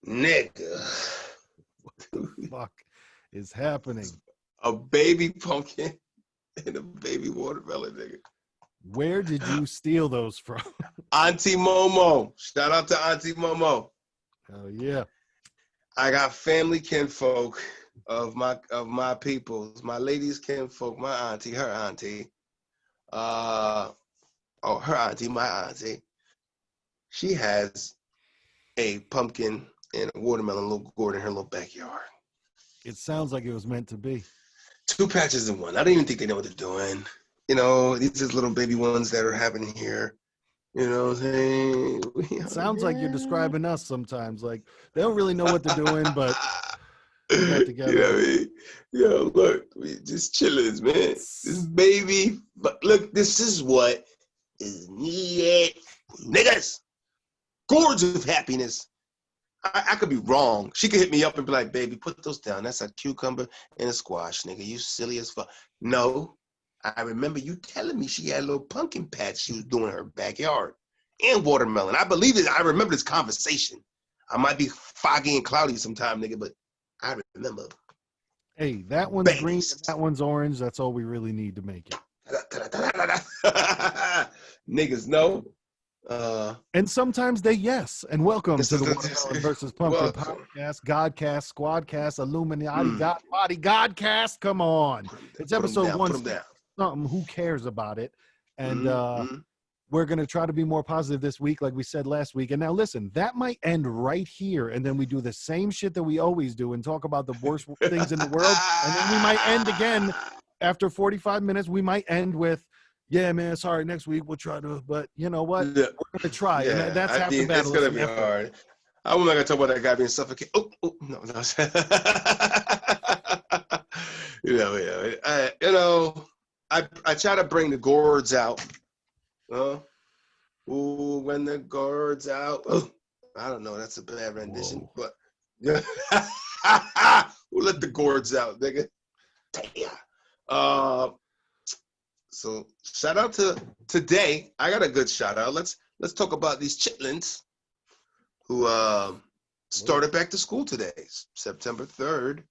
Nigga. What the fuck is happening? A baby pumpkin and a baby watermelon, nigga. Where did you steal those from? Auntie Momo. Shout out to Auntie Momo. Oh yeah. I got family kinfolk of my peoples, my ladies kinfolk, my auntie, her auntie. Her auntie, my auntie. She has a pumpkin and a watermelon little gourd in her little backyard. It sounds like it was meant to be. 2 patches in one. I don't even think they know what they're doing. You know, these are little baby ones that are happening here. You know what I'm saying? It sounds like you're describing us sometimes. Like they don't really know what they're doing, but we got together. You know what I mean? Yo, look, we just chillin', man. This baby, but look, this is what is needed. Niggas, gourds of happiness. I could be wrong. She could hit me up and be like, baby, put those down. That's a cucumber and a squash, nigga. You silly as fuck. No, I remember you telling me she had a little pumpkin patch she was doing in her backyard and watermelon. I believe it. I remember this conversation. I might be foggy and cloudy sometime, nigga, but I remember. Hey, that one's green, that one's orange. That's all we really need to make it. Niggas know. And sometimes they yes. And welcome to the Watermelon versus Pumpkin podcast, Godcast, Squadcast, Illuminati, God Body, Godcast. Come on. It's episode 1 something. Who cares about it? And we're going to try to be more positive this week, like we said last week. And now listen, that might end right here. And then we do the same shit that we always do and talk about the worst things in the world. And then we might end again after 45 minutes. We might end with, yeah, man, sorry, next week we'll try to, but you know what? We're going to try. Yeah, and that's half the battle. It's going to be hard. I'm not going to talk about that guy being suffocated. No. I try to bring the gourds out. Ooh, when the gourds out. Oh, I don't know. That's a bad rendition, but yeah. We'll let the gourds out, nigga. So shout out to today. I got a good shout out. Let's talk about these chitlins who started back to school today, September 3rd.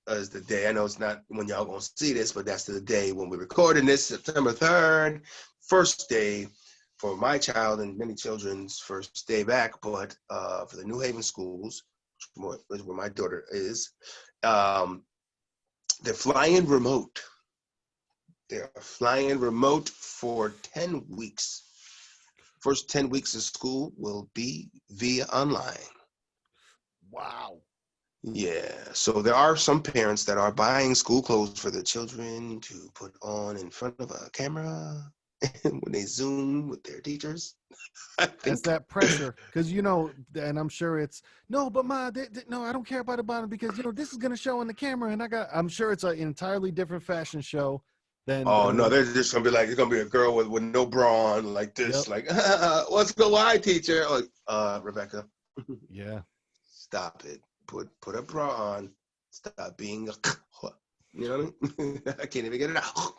As the day. I know it's not when y'all gonna see this, but that's the day when we're recording this, September 3rd. First day for my child and many children's first day back, but for the New Haven schools, which is where my daughter is, they're flying remote. They're flying remote for 10 weeks. First 10 weeks of school will be via online. Wow. Yeah, so there are some parents that are buying school clothes for their children to put on in front of a camera when they Zoom with their teachers. It's that pressure because, and I'm sure it's, no, but Ma, no, I don't care about it because, this is going to show on the camera. And I'm sure it's an entirely different fashion show. No, they're just gonna be like, it's gonna be a girl with no bra on like this, like, what's going on, teacher? Like, Rebecca. Yeah. Stop it. Put a bra on. Stop being you know what I mean? I can't even get it out.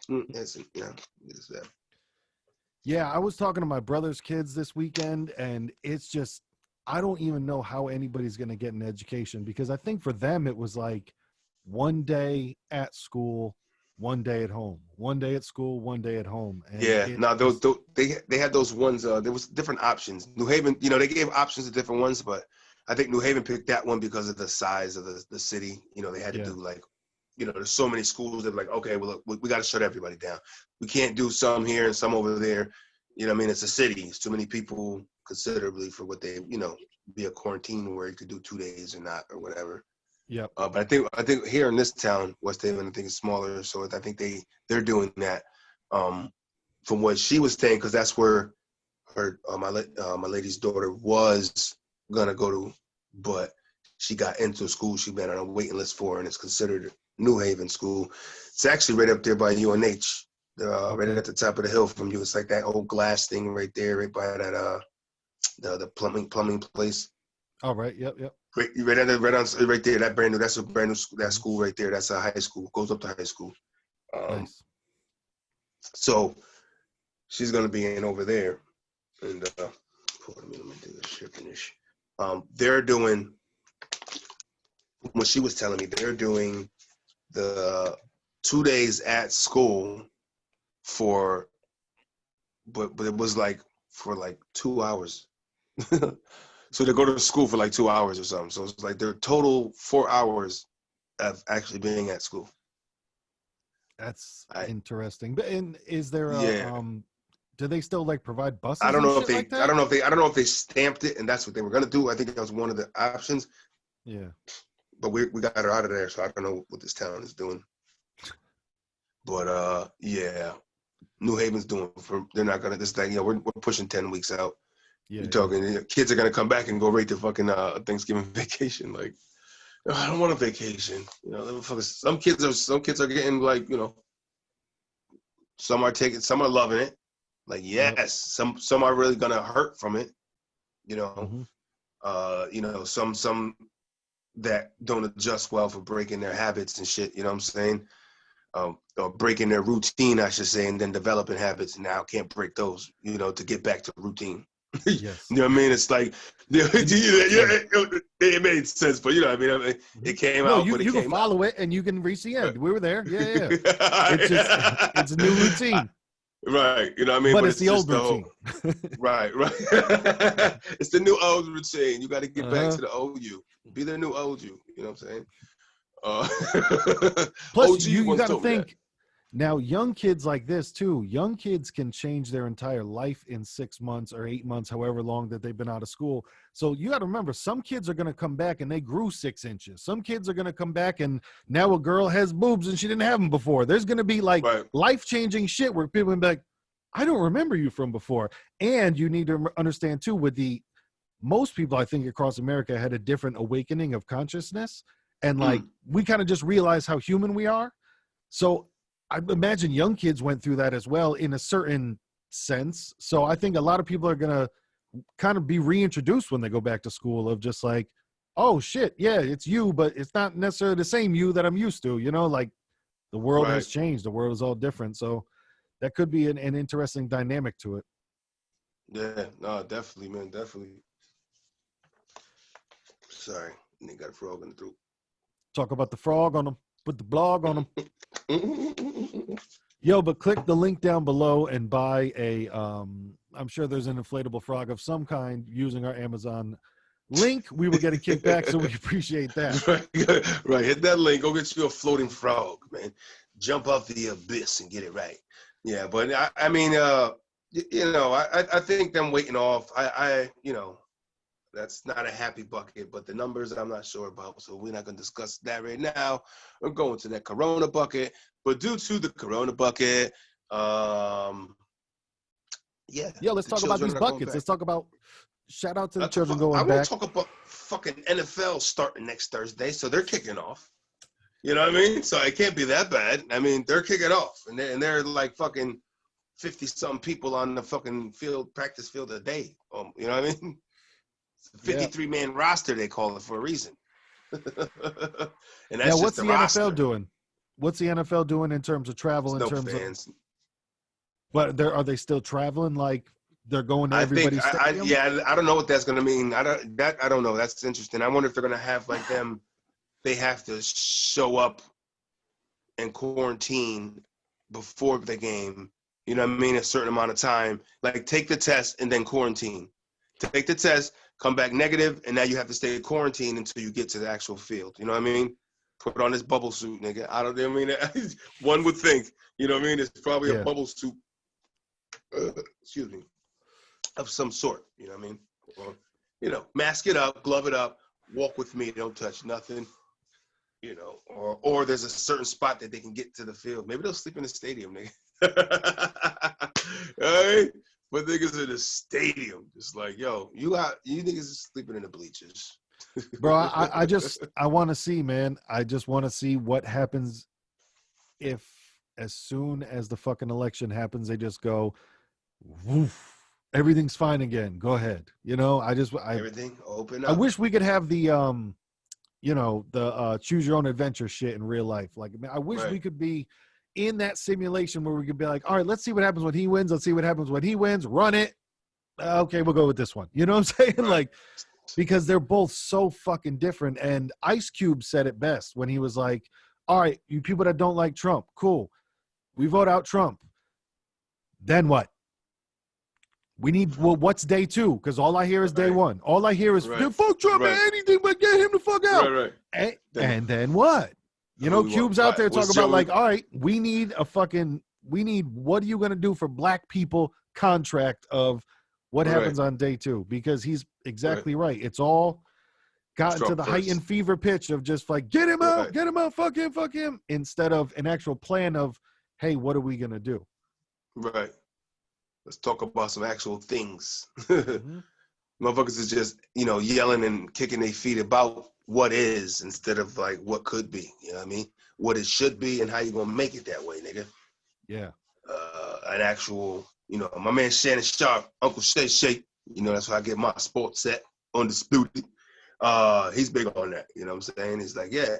Yeah, I was talking to my brother's kids this weekend, and it's just, I don't even know how anybody's gonna get an education because I think for them it was like one day at school, one day at home, one day at school, one day at home. And they had those ones. There was different options. New Haven, they gave options to different ones, but I think New Haven picked that one because of the size of the city. They had to do like, there's so many schools that like, okay, well, look, we got to shut everybody down. We can't do some here and some over there. You know what I mean? It's a city. It's too many people considerably for what they, be a quarantine where you could do 2 days or not or whatever. Yeah. But I think here in this town, West Haven, I think it's smaller. So I think they're doing that. From what she was saying, because that's where her my lady's daughter was gonna go to, but she got into a school she's been on a waiting list for, and it's considered New Haven school. It's actually right up there by UNH, right at the top of the hill from you. It's like that old glass thing right there, right by that the plumbing place. Oh, right. Yep. Right there, that brand new. That's a brand new school. That school right there. That's a high school. Goes up to high school. Nice. So she's gonna be in over there, and let me do the shipping. they're doing, what she was telling me, they're doing the 2 days at school but it was like for like 2 hours. So they go to school for like 2 hours or something. So it's like their total 4 hours of actually being at school. That's interesting. But is there do they still like provide buses? I don't know if they I don't know if they stamped it and that's what they were gonna do. I think that was one of the options. Yeah. But we got her out of there, so I don't know what this town is doing. But yeah. New Haven's doing they're not gonna this thing, we're pushing 10 weeks out. Yeah, you're talking kids are gonna come back and go right to fucking Thanksgiving vacation. Like, I don't want a vacation. Some kids are getting like, some are loving it. Like, yes, some are really gonna hurt from it. Some that don't adjust well for breaking their habits and shit, you know what I'm saying? Or breaking their routine, I should say, and then developing habits. Now can't break those, to get back to routine. Yes. You know what I mean? It's like, it made sense, but you know what I mean? It came out. You can follow it and you can reach the end. We were there. Yeah. It's a new routine. Right. You know what I mean? But it's the old routine. Right. It's the new old routine. You got to get back to the old you. Be the new old you. You know what I'm saying? Plus, you got to think now, young kids like this too. Young kids can change their entire life in 6 months or 8 months, however long that they've been out of school. So you got to remember, some kids are going to come back and they grew 6 inches. Some kids are going to come back and now a girl has boobs and she didn't have them before. There's going to be like life-changing shit where people will be like, I don't remember you from before. And you need to understand too, most people, I think, across America had a different awakening of consciousness. And like, we kind of just realize how human we are. So I imagine young kids went through that as well in a certain sense. So I think a lot of people are going to kind of be reintroduced when they go back to school of just like, oh shit, yeah, it's you, but it's not necessarily the same you that I'm used to, like the world has changed. The world is all different. So that could be an interesting dynamic to it. Yeah, no, definitely, man. Definitely. Sorry, they got a frog in the throat. Talk about the frog on them. Put the blog on them. Yo, but click the link down below and buy I'm sure there's an inflatable frog of some kind using our Amazon link. We will get a kickback, so we appreciate that. Right. Hit that link. Go get you a floating frog, man. Jump off the abyss and get it right. Yeah, but I mean, I think them waiting off, that's not a happy bucket, but the numbers I'm not sure about, so we're not going to discuss that right now. We're going to that Corona bucket, but due to the Corona bucket, let's talk about these buckets. Let's talk about shout out to the children going back. I want to talk about fucking NFL starting next Thursday, so they're kicking off. You know what I mean? So it can't be that bad. I mean, they're kicking off, and they're like fucking 50-something people on the fucking practice field a day. You know what I mean? 53-man roster, they call it for a reason. And that's now, what's just the NFL doing? What's the NFL doing in terms of travel? In terms of, but are they still traveling? Like they're going to everybody's stadium? I don't know what that's going to mean. I don't know. That's interesting. I wonder if they're going to have like them. They have to show up and quarantine before the game. You know what I mean? A certain amount of time. Like take the test and then quarantine. Take the test. Come back negative, and now you have to stay in quarantine until you get to the actual field. You know what I mean? Put on this bubble suit, nigga. One would think, you know what I mean? It's probably a bubble suit, of some sort. You know what I mean? Mask it up, glove it up, walk with me, don't touch nothing. Or there's a certain spot that they can get to the field. Maybe they'll sleep in the stadium, nigga. All right? But niggas in the stadium, just like, yo, you niggas are sleeping in the bleachers. Bro, I want to see, man. I just want to see what happens if as soon as the fucking election happens, they just go, woof, everything's fine again. Go ahead. Everything open up. I wish we could have the, the choose your own adventure shit in real life. Like, I wish we could be in that simulation where we could be like, all right, let's see what happens when he wins. Let's see what happens when he wins. Run it. Okay, we'll go with this one. You know what I'm saying? Right. Like, because they're both so fucking different. And Ice Cube said it best when he was like, all right, you people that don't like Trump, cool. We vote out Trump. Then what? We need, well, what's day two? Because all I hear is day one. All I hear is, fuck Trump and anything but get him the fuck out. And then what? You know, Cube's out there talking about like, all right, we need, what are you going to do for black people contract of what happens on day two? Because he's exactly right. It's all gotten to the heightened fever pitch of just like, get him out, fuck him, instead of an actual plan of, hey, what are we going to do? Right. Let's talk about some actual things. Motherfuckers is just, yelling and kicking their feet about what is instead of like what could be. You know what I mean? What it should be and how you gonna make it that way, nigga. Yeah. An actual, my man Shannon Sharp, Uncle Shay Shay, that's why I get my sports set undisputed. He's big on that. You know what I'm saying? He's like, yeah.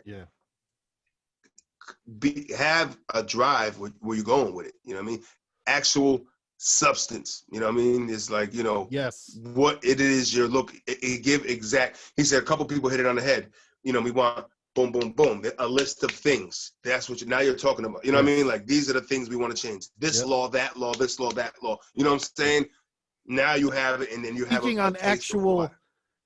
Have a drive where you're going with it. You know what I mean? Actual substance. You know what I mean? It's like, yes, what it is you're looking. It give exact. He said a couple people hit it on the head. We want boom, boom, boom. A list of things. That's what now you're talking about. You know what I mean? Like these are the things we want to change. This law, that law, this law, that law. You know what I'm saying? Now you have it, and then you have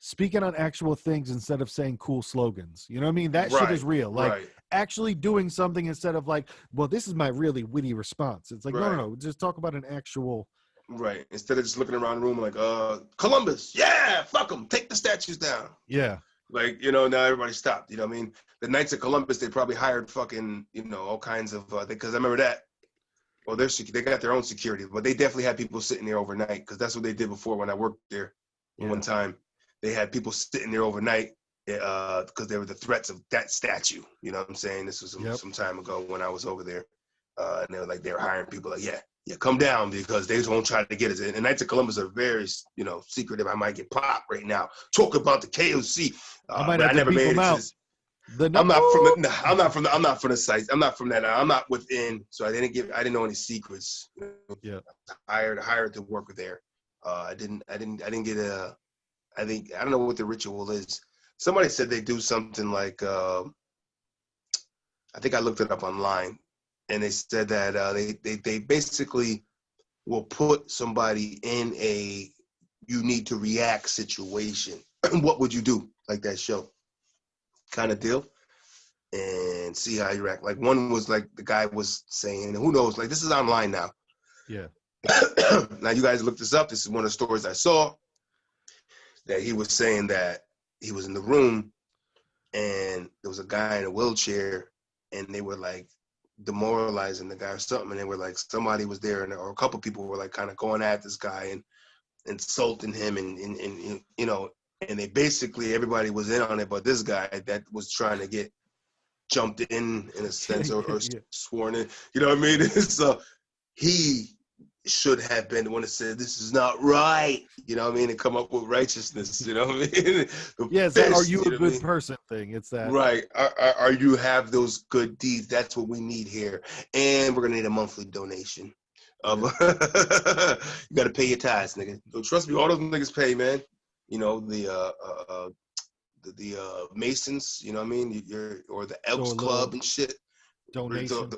speaking on actual things instead of saying cool slogans. You know what I mean? That shit is real. Like actually doing something instead of like, well, this is my really witty response. It's like, no, just talk about an actual. Right. Instead of just looking around the room like, Columbus, yeah, fuck them, take the statues down. Yeah. Like, now everybody stopped. You know what I mean? The Knights of Columbus, they probably hired fucking, all kinds of, because I remember that. Well, they got their own security, but they definitely had people sitting there overnight because that's what they did before when I worked there one time. They had people sitting there overnight because there were the threats of that statue. You know what I'm saying? This was some time ago when I was over there. And they were hiring people like, yeah, come down because they just won't try to get us. And Knights of Columbus are very, secretive. I might get popped right now. Talk about the KOC. I might have to beep them out. I'm not from the site. I'm not from that. I'm not within. So I didn't know any secrets. Yeah. Hired to work there. I didn't get I don't know what the ritual is. Somebody said they do something like, I think I looked it up online, and they said that they basically will put somebody in a you need to react situation. What would you do? Like that show kind of deal, and see how you react. Like one was like the guy was saying, and who knows, like this is online now. Yeah. Now you guys look this up. This is one of the stories I saw. That he was saying that he was in the room and there was a guy in a wheelchair and they were like demoralizing the guy or something. And they were like, somebody was there or a couple people were like kind of going at this guy and insulting him and they basically, everybody was in on it, but this guy that was trying to get jumped in a sense or sworn in, you know what I mean? So he should have been the one that said this is not right, you know what I mean, and come up with righteousness, you know what I mean? Yes, are you a good person thing? It's that right. Are you have those good deeds? That's what we need here, and we're gonna need a monthly donation. You gotta pay your tithes, nigga. So trust me, all those niggas pay, man. The Masons, you know what I mean? Or the Elks Club and shit. Donation.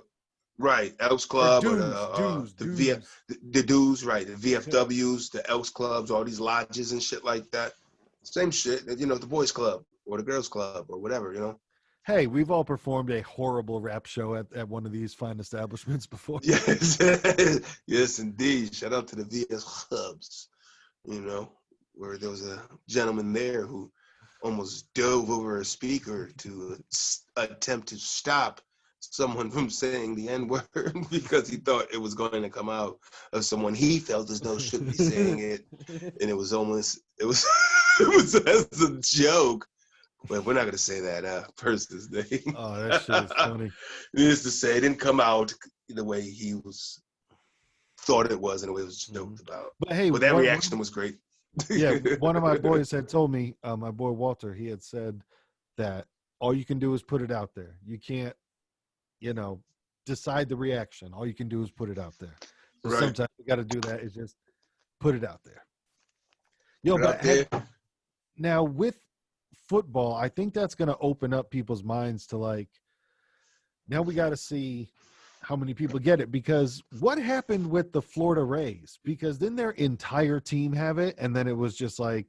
Right, Elks Club, dues, the dues, right? The VFWs, the Elks Clubs, all these lodges and shit like that. Same shit, the Boys Club or the Girls Club or whatever, Hey, we've all performed a horrible rap show at one of these fine establishments before. Yes, yes, indeed. Shout out to the VS Clubs, where there was a gentleman there who almost dove over a speaker to attempt to stop someone from saying the N-word because he thought it was going to come out of someone he felt as though should be saying it, and it was as a joke. But we're not going to say that person's name. Oh, that shit is funny. Needless to say, it didn't come out the way he thought it was and the way it was joked about. But hey, that reaction was great. Yeah, one of my boys had told me, my boy Walter, he had said that all you can do is put it out there. You can't, decide the reaction. All you can do is put it out there. So sometimes you got to do that is just put it out there. Now with football, I think that's going to open up people's minds to like, now we got to see how many people get it, because what happened with the Florida Rays? Because didn't their entire team have it? And then it was just like,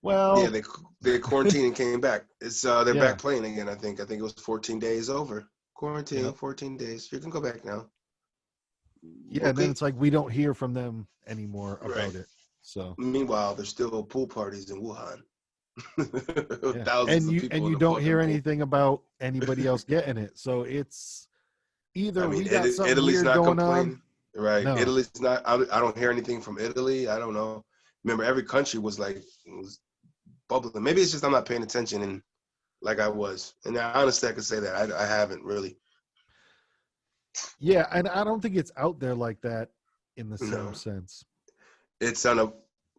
well, yeah, they quarantined and came back. It's they're Yeah. back playing again. I think it was 14 days over quarantine. Yep. 14 days. You can go back now. Yeah, Okay. and then it's like we don't hear from them anymore about Right. it. So Meanwhile, there's still pool parties in Wuhan. yeah. Thousands of people. And in you the don't fucking hear pool. anything about anybody else getting it. So it's either I mean, we got something Italy's weird not going complaining. on. Right. No. Italy's not. I don't hear anything from Italy. I don't know. Remember, every country was bubbling. Maybe it's just I'm not paying attention and like I was. And honestly, I could say that I haven't really. Yeah, and I don't think it's out there like that in the No. same sense. It's on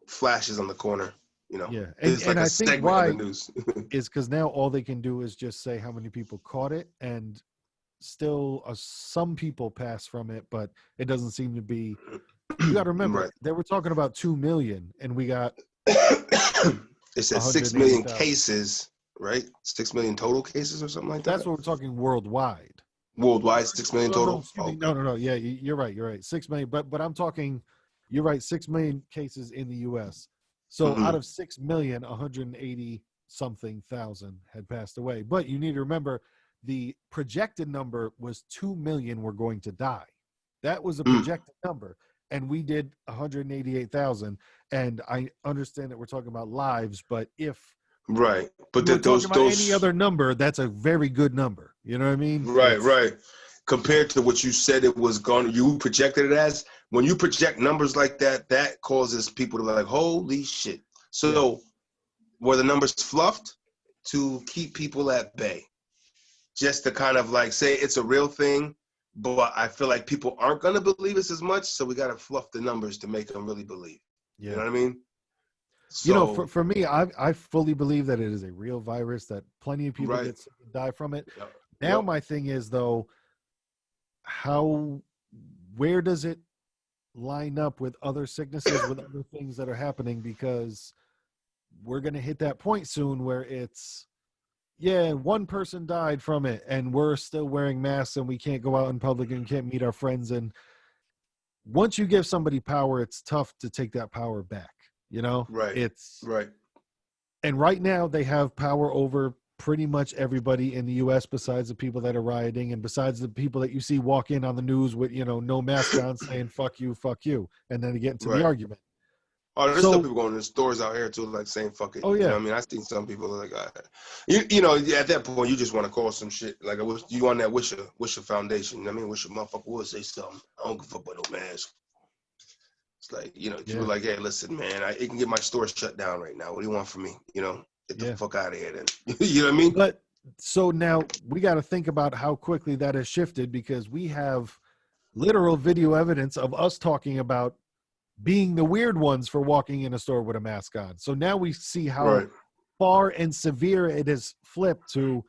flashes on the corner. Yeah, It's like and a I think segment why of the news. is because now all they can do is just say how many people caught it, and still some people pass from it, but it doesn't seem to be. You got to remember, Right. they were talking about 2 million, and we got. It said 6 million 180,000. cases, right? 6 million total cases or something like that. That's what we're talking worldwide. Worldwide, 6 million total. No. Yeah, you're right. You're right. 6 million, but I'm talking. You're right. 6 million cases in the U.S. So out of 6 million, 180 something thousand had passed away. But you need to remember, the projected number was 2 million were going to die. That was a projected number, and we did 188,000. And I understand that we're talking about lives, but if right, but we're talking about any other number, that's a very good number. You know what I mean? Right. Compared to what you said it was going, you projected it as. When you project numbers like that, that causes people to be like, holy shit. So were the numbers fluffed to keep people at bay? Just to kind of like say it's a real thing, but I feel like people aren't going to believe us as much, so we got to fluff the numbers to make them really believe. Yeah. You know what I mean? So, for me, I fully believe that it is a real virus, that plenty of people get sick and die from it. Yep. Now my thing is, though, where does it line up with other sicknesses, with other things that are happening? Because we're going to hit that point soon where it's, one person died from it and we're still wearing masks and we can't go out in public and can't meet our friends. And once you give somebody power, it's tough to take that power back, Right. Right. And right now they have power over pretty much everybody in the U.S. besides the people that are rioting and besides the people that you see walk in on the news with, no mask on saying, fuck you, and then they get into the argument. Oh, there's still people going to the stores out here too, like saying "fuck it." Oh yeah. You know what I mean, I seen some people like, at that point, you just want to call some shit. Like, you on that wish a foundation. You know what I mean, wish a motherfucker would say something. I don't give a fuck about no mask. It's like, people like, hey, listen, man, it can get my store shut down right now. What do you want from me? Get the fuck out of here, then. You know what I mean? But so now we got to think about how quickly that has shifted, because we have literal video evidence of us talking about being the weird ones for walking in a store with a mask on. So now we see how far and severe it has flipped to,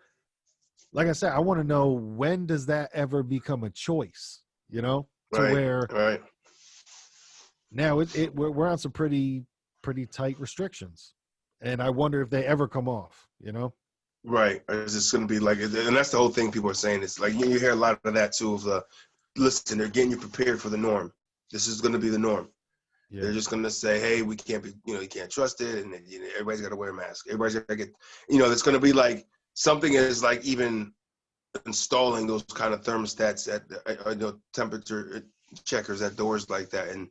like I said, I want to know, when does that ever become a choice, where now we're on some pretty tight restrictions, and I wonder if they ever come off, Right. It's just going to be like, and that's the whole thing people are saying. It's like, you hear a lot of that too, of listen, they're getting you prepared for the norm. This is going to be the norm. Yeah. They're just going to say, hey, we can't be, you can't trust it. And everybody's got to wear a mask. Everybody's got to get, it's going to be like something is like even installing those kind of thermostats at temperature checkers at doors like that. And,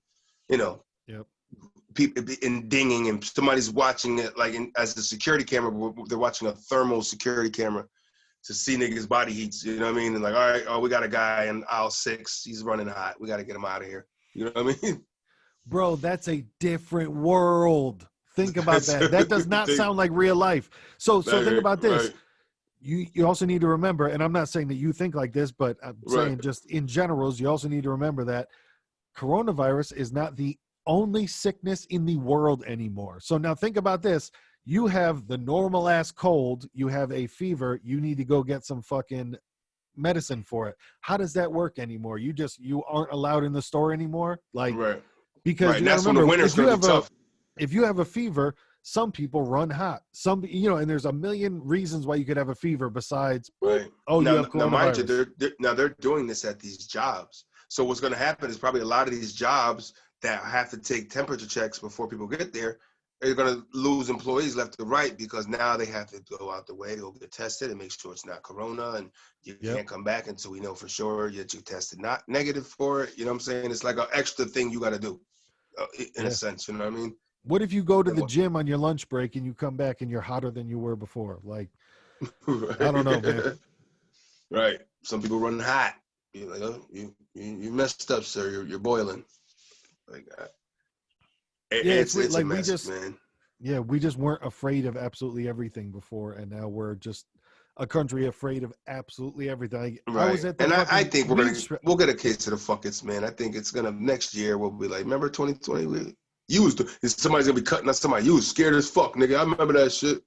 people and dinging, and somebody's watching it like as a security camera, they're watching a thermal security camera to see niggas' body heats. You know what I mean? And like, all right, we got a guy in aisle 6. He's running hot. We got to get him out of here. You know what I mean? Bro, that's a different world. Think about that. That does not sound like real life. So think about this. You also need to remember, and I'm not saying that you think like this, but I'm saying just in general, you also need to remember that coronavirus is not the only sickness in the world anymore. So now think about this. You have the normal ass cold, you have a fever, you need to go get some fucking medicine for it. How does that work anymore? You aren't allowed in the store anymore? Like, because you that's remember, when the winter's going to be tough. If you have a fever, some people run hot. Some, and there's a million reasons why you could have a fever besides, right. Oh, now, you have coronavirus. Now, mind you, they're doing this at these jobs. So what's going to happen is probably a lot of these jobs that have to take temperature checks before people get there, they're going to lose employees left to right because now they have to go out the way, go get tested and make sure it's not corona, and you can't come back until we know for sure that you tested not negative for it. You know what I'm saying? It's like an extra thing you got to do in a sense. You know what I mean? What if you go to the gym on your lunch break and you come back and you're hotter than you were before? Like, right. I don't know, man. Right. Some people run hot. You're like, oh, you messed up, sir. You're boiling. Like that. It's like a mess, man. Yeah, we just weren't afraid of absolutely everything before, and now we're just a country afraid of absolutely everything. Right. I think we'll get a case of the fuckets, man. I think it's gonna next year. We'll be like, remember 2020? Somebody's gonna be cutting us. Somebody, you was scared as fuck, nigga. I remember that shit.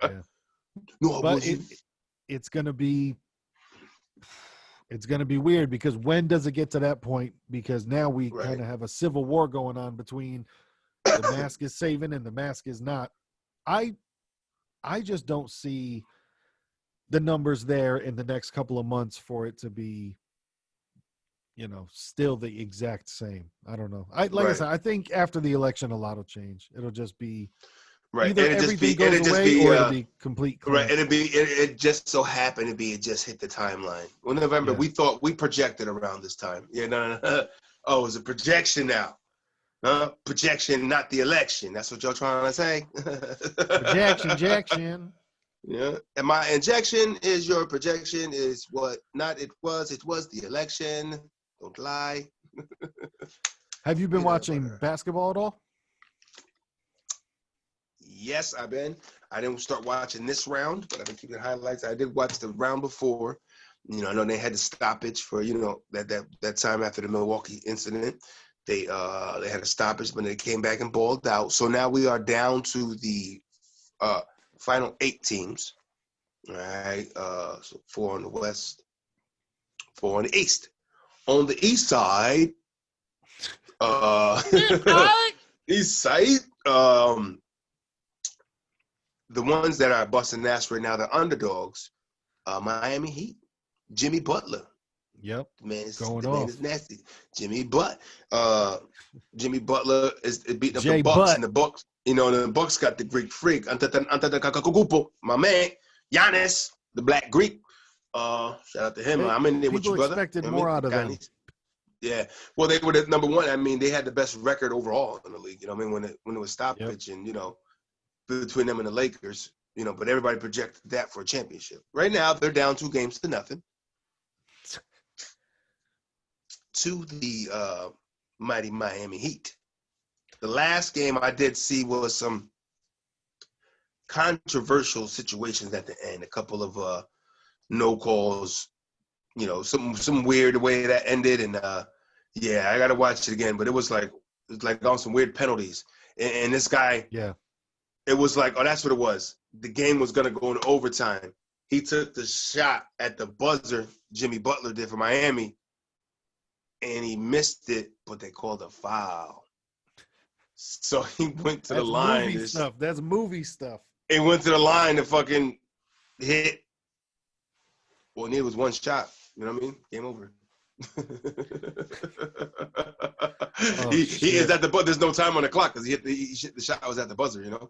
Yeah. No, but it's gonna be weird because when does it get to that point? Because now we kind of have a civil war going on between the mask is saving and the mask is not. I just don't see the numbers there in the next couple of months for it to be, still the exact same. I don't know. I said, I think after the election, a lot will change. It'll just be either everything goes away or it'll be complete. Right. It just so happened to be, it just hit the timeline. Well, November, we thought we projected around this time. Yeah, no. Oh, it's a projection now. Projection, not the election. That's what y'all trying to say. Projection. Yeah. And my injection is your projection is what not it was. It was the election. Don't lie. Have you been watching basketball at all? Yes, I didn't start watching this round, but I've been keeping highlights. I did watch the round before. I know they had the stoppage for, that time after the Milwaukee incident. They had a stoppage, but they came back and balled out. So now we are down to the final 8 teams. All right. So 4 on the West, 4 on the East. On the East side, East side, the ones that are busting ass right now, the underdogs, Miami Heat, Jimmy Butler. Yep. The man is nasty. Jimmy Butler is beating up the Bucks, and the Bucks, the Bucks got the Greek freak, my man, Giannis, the Black Greek. Shout out to him. I'm in there with you, brother. People expected more out of them. Yeah. Well, they were the number one. I mean, they had the best record overall in the league. When it was stoppage and between them and the Lakers, but everybody projected that for a championship. Right now, they're down 2-0 to the mighty Miami Heat. The last game I did see was some controversial situations at the end. A couple of no calls, some weird way that ended, and I got to watch it again. But it was like on some weird penalties, and this guy, it was like, oh, that's what it was. The game was gonna go into overtime. He took the shot at the buzzer. Jimmy Butler did for Miami. And he missed it, but they called a foul. So he went to the line. That's movie stuff. He went to the line to fucking hit. Well, it was one shot. You know what I mean? Game over. He is at the buzzer. There's no time on the clock because the shot was at the buzzer. You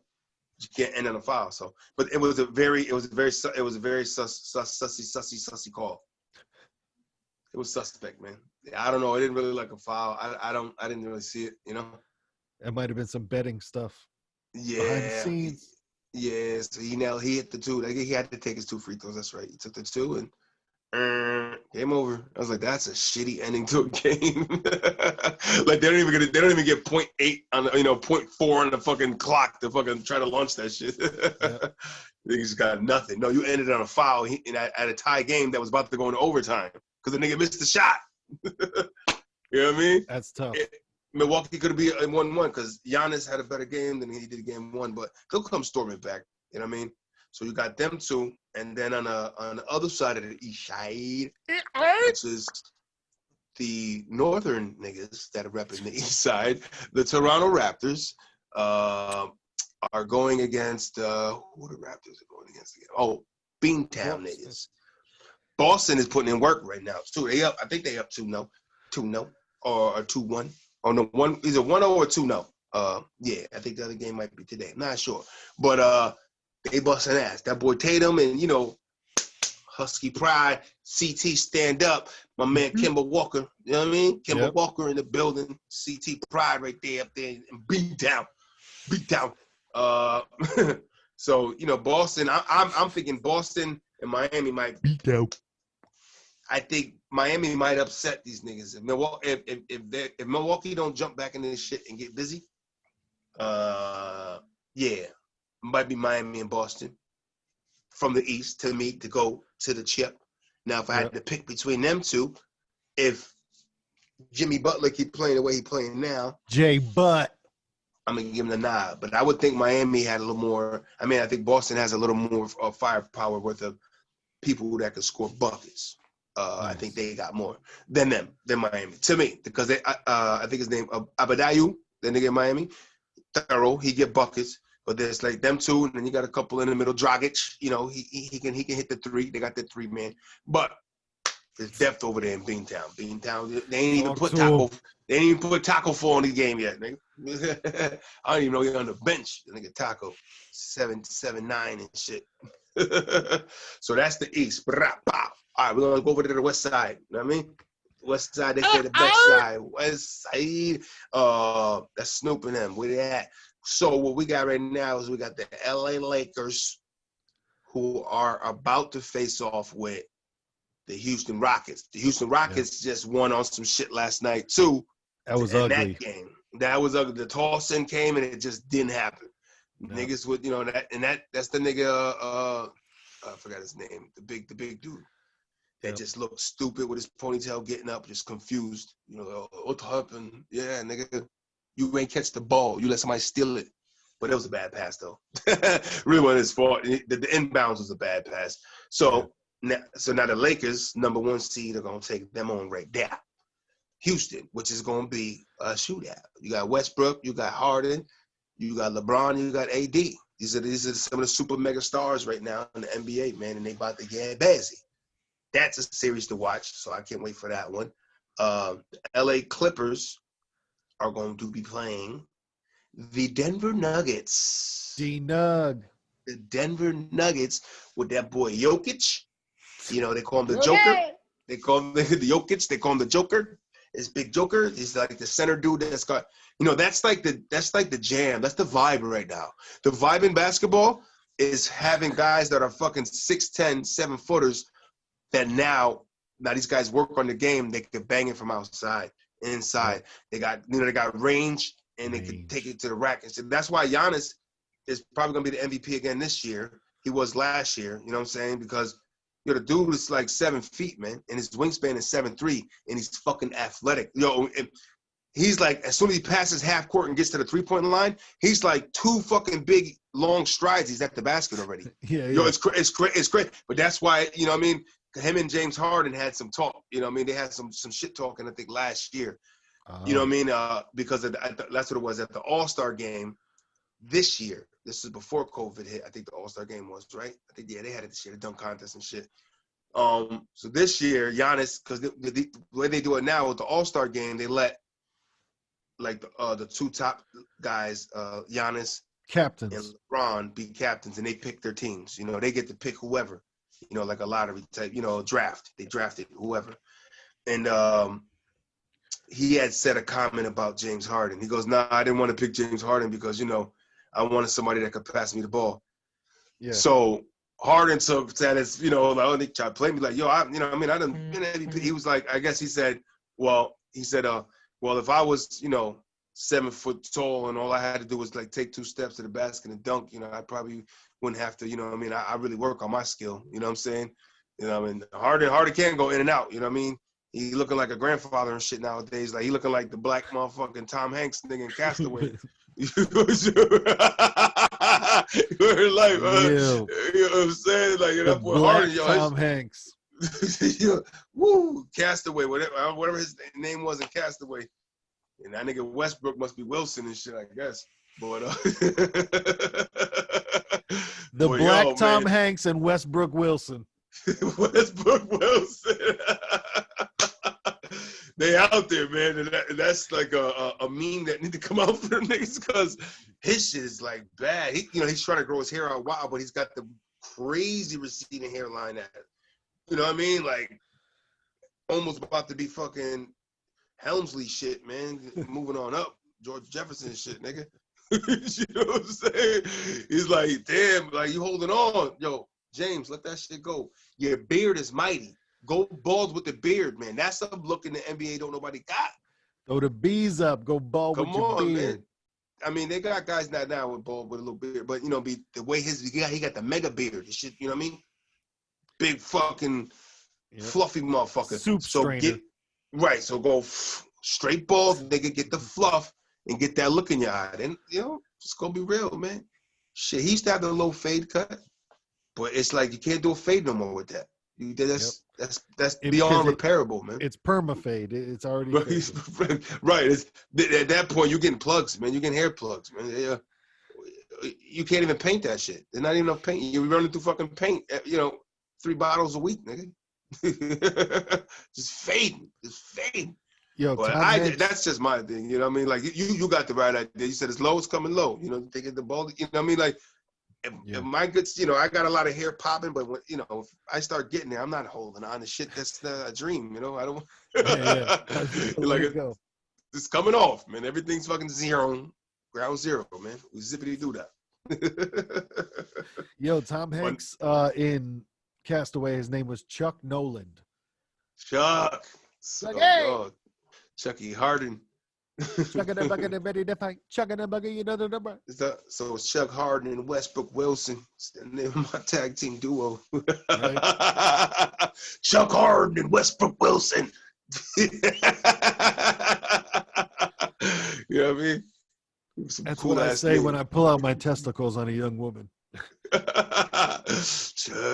can't end on a foul. So, but it was a very sussy call. It was suspect, man. I don't know. I didn't really like a foul. I didn't really see it, It might have been some betting stuff. Yeah. Behind the scenes. Yeah. So he hit the 2. He had to take his 2 free throws. That's right. He took the 2 and game over. I was like, that's a shitty ending to a game. Like they don't even get 0.8 on 0.4 on the fucking clock to fucking try to launch that shit. Yeah. They just got nothing. No, you ended on a foul at a tie game that was about to go into overtime. Because the nigga missed the shot. You know what I mean? That's tough. Milwaukee could be a 1-1 because Giannis had a better game than he did game 1, but he'll come storming back. You know what I mean? So you got them 2, and then on the other side of the east side, which is the northern niggas that are repping the east side, the Toronto Raptors, are going against who the Raptors are going against again? Oh, Beantown niggas. Boston is putting in work right now too. They up. I think they up 2-0, or 2-1. Oh no, one either 1-0 or 2-0. Yeah, I think the other game might be today. I'm not sure, but they busting ass. That boy Tatum and Husky Pride, CT stand up. My man Kemba Walker, you know what I mean? Kemba Walker in the building. CT Pride right there up there and beat down. So Boston. I'm thinking Boston and Miami might beat out. I think Miami might upset these niggas. If Milwaukee don't jump back into this shit and get busy, it might be Miami and Boston from the East to me to go to the chip. Now, if I had to pick between them two, if Jimmy Butler keep playing the way he's playing now, I'm going to give him the nod. But I would think Miami had a little more. I mean, I think Boston has a little more firepower with the people that can score buckets. I think they got more than Miami. To me, because I think his name, Abadayu, the nigga in Miami, thorough, he get buckets. But there's like them two, and then you got a couple in the middle. Dragic, he can hit the three. They got the three, man. But there's depth over there in Beantown. They ain't even put Taco. They ain't even put Taco 4 on the game yet, nigga. I don't even know he's on the bench. The nigga Taco 7'9" and shit. So that's the East. All right, we're gonna go over to the West Side. You know what I mean? West Side, they say the best side. West Side. That's Snoop and them. Where they at? So what we got right now is we got the LA Lakers, who are about to face off with the Houston Rockets. The Houston Rockets just won on some shit last night too. That was ugly. That was ugly. The toss-in came and it just didn't happen. Niggas with that's the nigga. I forgot his name. The big dude that just looked stupid with his ponytail, getting up, just confused. What happened? Yeah, nigga. You ain't catch the ball. You let somebody steal it. But it was a bad pass, though. Really wasn't his fault. The inbounds was a bad pass. So now the Lakers, number 1 seed, are going to take them on right there. Houston, which is going to be a shootout. You got Westbrook. You got Harden. You got LeBron. You got AD. These are some of the super mega stars right now in the NBA, man, and they about to get busy. That's a series to watch, so I can't wait for that one. The LA Clippers are going to be playing the Denver Nuggets. D-Nug. The Denver Nuggets with that boy Jokic. They call him the Joker. They call him the Jokic. They call him the Joker. It's Big Joker. He's like the center dude that's got, that's like the jam. That's the vibe right now. The vibe in basketball is having guys that are fucking 6'10", 7-footers that now these guys work on the game. They can bang it from outside. Inside, they got range, and they can take it to the rack. And so that's why Giannis is probably gonna be the MVP again this year. He was last year. You know what I'm saying? Because the dude is like 7 feet, man, and his wingspan is 7'3", and he's fucking athletic. He's like, as soon as he passes half court and gets to the 3-point line, he's like 2 fucking big long strides. He's at the basket already. It's crazy. But that's why what I mean. Him and James Harden had some talk, they had some shit talking, I think, last year, because that's what it was at the All-Star game this year. This is before COVID hit. I think the All-Star game was, right? I think, they had it this year, the dunk contest and shit. So this year, Giannis, because the way they do it now with the All-Star game, they let, like, the 2 top guys, Giannis captains and LeBron, be captains, and they pick their teams. They get to pick whoever. Like a lottery type, draft. They drafted whoever. And he had said a comment about James Harden. He goes, nah, I didn't want to pick James Harden because, I wanted somebody that could pass me the ball. Yeah. So Harden said, as, they tried to play me like, I done been MVP. He was like, I guess he said, if I was, 7 foot tall and all I had to do was like take 2 steps to the basket and dunk, I probably wouldn't have to, I really work on my skill, you know what I'm saying? Harden can't go in and out, you know what I mean? He looking like a grandfather and shit nowadays. Like he looking like the black motherfucking Tom Hanks nigga in Castaway. You know what I'm saying? Like that boy Harden, Tom Hanks. Woo, Castaway, whatever his name was in Castaway. And that nigga Westbrook must be Wilson and shit, I guess. But the boy, Black Tom Hanks and Westbrook Wilson. Westbrook Wilson. They out there, man, and that's like a meme that need to come out for them niggas because his shit is like bad. He's trying to grow his hair out wild, but he's got the crazy receding hairline that, you know what I mean, like almost about to be fucking Helmsley shit, man. Moving on up, George Jefferson shit, nigga. You know what I'm saying? He's like, damn, like you holding on, yo, James, let that shit go. Your beard is mighty. Go bald with the beard, man. That's a look in the NBA don't nobody got. Throw the bees up. Go bald with your beard. Man. I mean, they got guys now with bald with a little beard, but the way he got the mega beard, and shit. You know what I mean? Big fucking fluffy motherfucker. Soup strainer. So go straight bald, nigga. Get the fluff and get that look in your eye. And just gonna be real, man. Shit, he used to have the low fade cut, but it's like you can't do a fade no more with that. That's beyond repairable, man. It's perma-fade. It's already right. At that point, you're getting plugs, man. You're getting hair plugs, man. Yeah. You can't even paint that shit. There's not even enough paint. You're running through fucking paint, 3 bottles a week, nigga. Just fading. Yo, that's just my thing. You know what I mean? Like you got the right idea. You said it's low, it's coming low. Taking the ball. You know what I mean? Like. If my goods, I got a lot of hair popping, but when, if I start getting there, I'm not holding on to shit. That's a dream, I don't. Like it's coming off, man. Everything's fucking ground zero, man. We zippity do that. Yo, Tom Hanks in Castaway, his name was Chuck Noland. Chuck. Hey. Chucky Harden. Chucking the bucket and ready to fight. Chucking the bucket, you know the number. So it's Chuck Harden and Westbrook Wilson. It's the name of my tag team duo. Right. Chuck Harden and Westbrook Wilson. You know what I mean? That's what I say when I pull out my testicles on a young woman. Chuck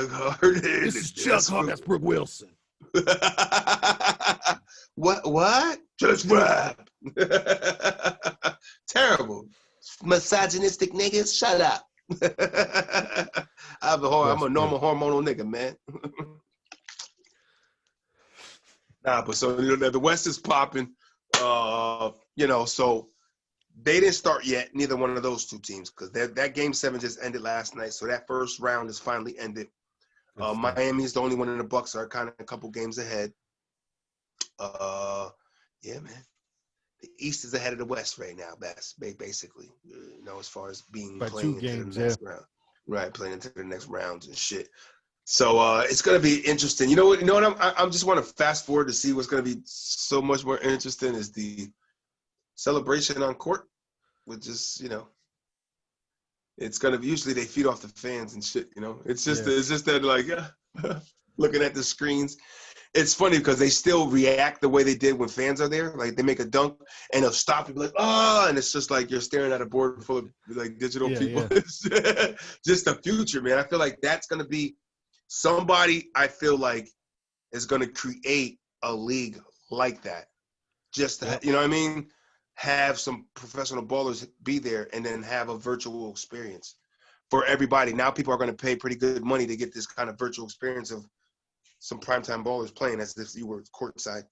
Harden. This is Chuck Harden. Westbrook Wilson. What? Just rap. Terrible. Misogynistic niggas, shut up. I'm a normal hormonal nigga, man. But so the West is popping. So they didn't start yet, neither one of those two teams, because that game 7 just ended last night. So that first round is finally ended. Miami is the only one in the Bucks are kind of a couple games ahead. Yeah, man. The East is ahead of the West right now, basically. As far as playing into the next round. Right, playing into the next rounds and shit. So it's gonna be interesting. You know what? I'm just want to fast forward to see what's gonna be so much more interesting is the celebration on court, which is it's gonna be usually they feed off the fans and shit. It's just that like looking at the screens. It's funny because they still react the way they did when fans are there. Like they make a dunk and they'll stop and be like, oh, and it's just like you're staring at a board full of like digital people. Yeah. It's just the future, man. I feel like that's gonna be somebody. I feel like is gonna create a league like that. Just to, you know what I mean? Have some professional ballers be there and then have a virtual experience for everybody. Now people are gonna pay pretty good money to get this kind of virtual experience of some primetime ballers playing as if you were courtside.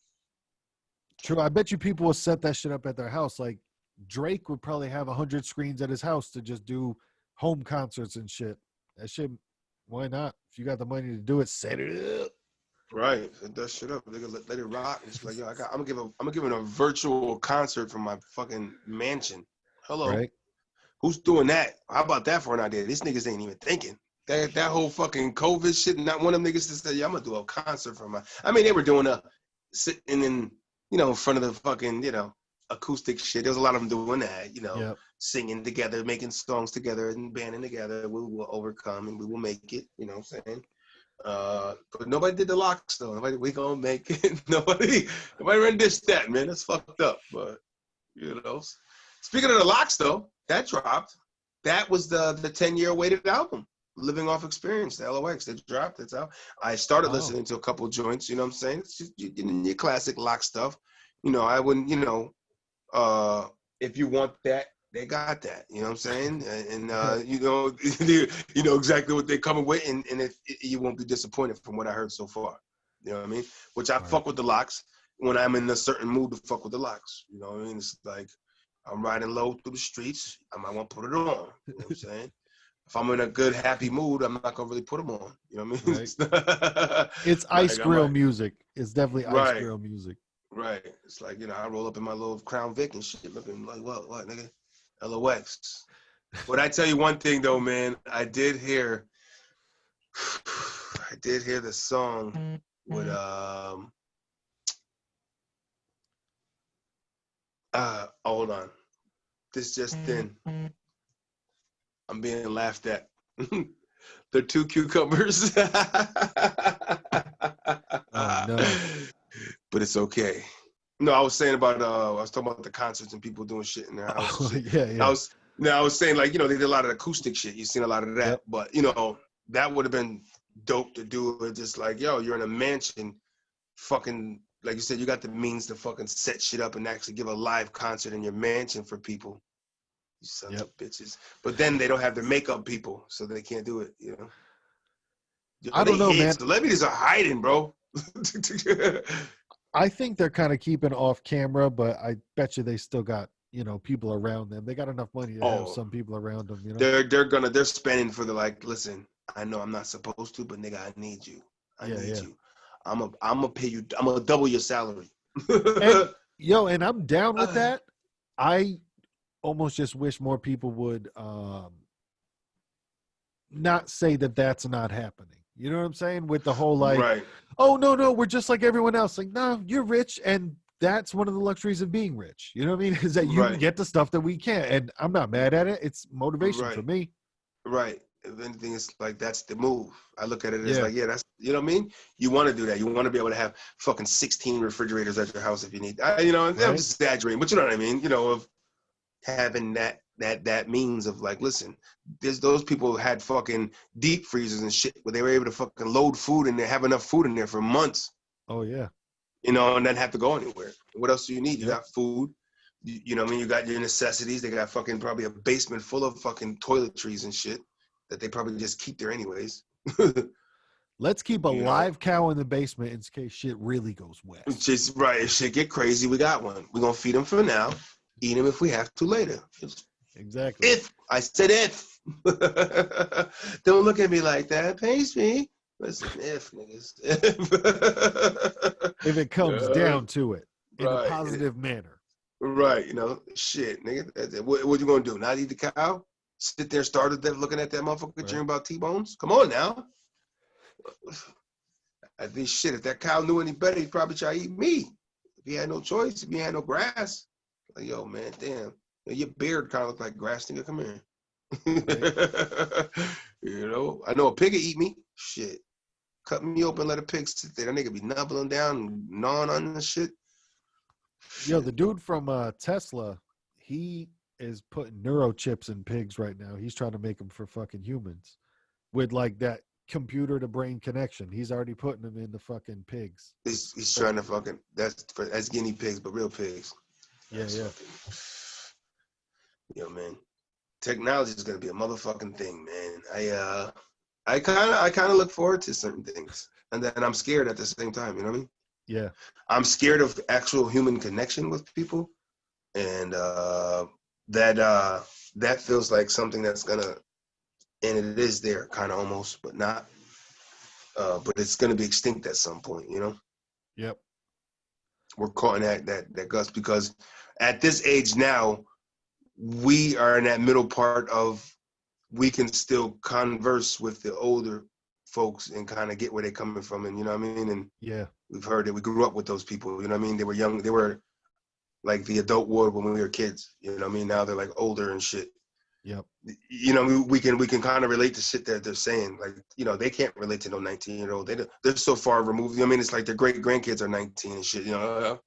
True. I bet you people will set that shit up at their house. Like Drake would probably have 100 screens at his house to just do home concerts and shit. That shit, why not? If you got the money to do it, set it up. Right. Set that shit up. Let it rock. It's like, yo, I'm giving a virtual concert from my fucking mansion. Hello. Right. Who's doing that? How about that for an idea? These niggas ain't even thinking. That whole fucking COVID shit, not one of them niggas that said, yeah, I'm gonna do a concert for they were doing sitting in, in front of the fucking, acoustic shit. There's a lot of them doing that, singing together, making songs together and banding together. We will overcome and we will make it, you know what I'm saying? But nobody did the locks though. We gonna make it. Nobody ran this that, man. That's fucked up. But, speaking of the locks though, that dropped. That was the 10-year awaited album. Living Off Experience, the LOX, they dropped, it's out. I started listening to a couple joints, you know what I'm saying? It's just your classic lock stuff. I wouldn't, if you want that they got that. You know what I'm saying? And you know, you know exactly what they're coming with, and you won't be disappointed from what I heard so far. You know what I mean? Which I fuck with the locks when I'm in a certain mood to fuck with the locks. You know what I mean? It's like I'm riding low through the streets. I might want to put it on. You know what I'm saying? If I'm in a good, happy mood, I'm not gonna really put them on. You know what I mean? Right. It's ice grill music. It's definitely ice grill music. Right. It's like, you know, I roll up in my little Crown Vic and shit, looking like, what, nigga? LOX. But I tell you one thing though, man, I did hear the song with hold on. This just in. I'm being laughed at. They're two cucumbers. Oh no. But it's okay. No, I was saying about I was talking about the concerts and people doing shit in their house. Oh, yeah. I was saying, like, you know, they did a lot of acoustic shit. You've seen a lot of that. Yep. But, you know, that would have been dope to do it. Just like, yo, you're in a mansion, fucking, like you said, you got the means to fucking set shit up and actually give a live concert in your mansion for people. You sons of bitches. But then they don't have their makeup people, so they can't do it, you know? Yo, I don't know, man. Celebrities are hiding, bro. I think they're kind of keeping off camera, but I bet you they still got, you know, people around them. They got enough money to have some people around them, you know? They're spending for the, like, listen, I know I'm not supposed to, but nigga, I need you. I need you. I'm gonna pay you, I'm gonna double your salary. And I'm down with that. I almost just wish more people would not say that that's not happening. You know what I'm saying? With the whole like, oh, no, we're just like everyone else. Like, no, you're rich, and that's one of the luxuries of being rich. You know what I mean? Is that you can get the stuff that we can't. And I'm not mad at it. It's motivation for me. Right. If anything, it's like, that's the move. I look at it as like, that's, you know what I mean? You want to do that. You want to be able to have fucking 16 refrigerators at your house if you need. You know, I'm exaggerating, but you know what I mean? You know, of having that means of like, listen, those people had fucking deep freezers and shit where they were able to fucking load food in there, have enough food in there for months. Oh yeah. You know, and then have to go anywhere. What else do you need? You got food. You know what I mean? You got your necessities. They got fucking probably a basement full of fucking toiletries and shit that they probably just keep there anyways. Let's keep a live cow in the basement in case shit really goes west. Just right. If shit get crazy, we got one. We're gonna feed them for now. Eat them if we have to later. Exactly. If I said if. Don't look at me like that. Pace me. Listen, if niggas. If it comes down to it in a positive manner. Right. You know, shit, nigga. What you gonna do? Not eat the cow? Sit there, started there looking at that motherfucker dreaming about T-bones? Come on now. I think shit, if that cow knew any better, he'd probably try to eat me. If he had no choice, if he had no grass. Like, yo, man, damn. Your beard kind of look like grass, nigga. Come here. You know, I know a pig will eat me. Shit. Cut me open, let a pig sit there. That nigga be nubbling down and gnawing on the shit. Yo, the dude from Tesla, he is putting neurochips in pigs right now. He's trying to make them for fucking humans with like that computer to brain connection. He's already putting them in the fucking pigs. He's trying to fucking, that's guinea pigs, but real pigs. Yeah. Yo, man, technology is gonna be a motherfucking thing, man. I kind of look forward to certain things, and then I'm scared at the same time. You know what I mean? Yeah. I'm scared of actual human connection with people, and that feels like something that's gonna, and it is there, kind of almost, but not. But it's gonna be extinct at some point. You know? Yep. We're caught in that gust because at this age now, we are in that middle part of, we can still converse with the older folks and kind of get where they're coming from, and you know what I mean? And we've heard it. We grew up with those people, you know what I mean? They were young, they were like the adult world when we were kids, you know what I mean? Now they're like older and shit. Yep. You know, we can kind of relate to shit that they're saying. Like, you know, they can't relate to no 19-year-old. They're so far removed. I mean, it's like their great grandkids are 19 and shit, you know?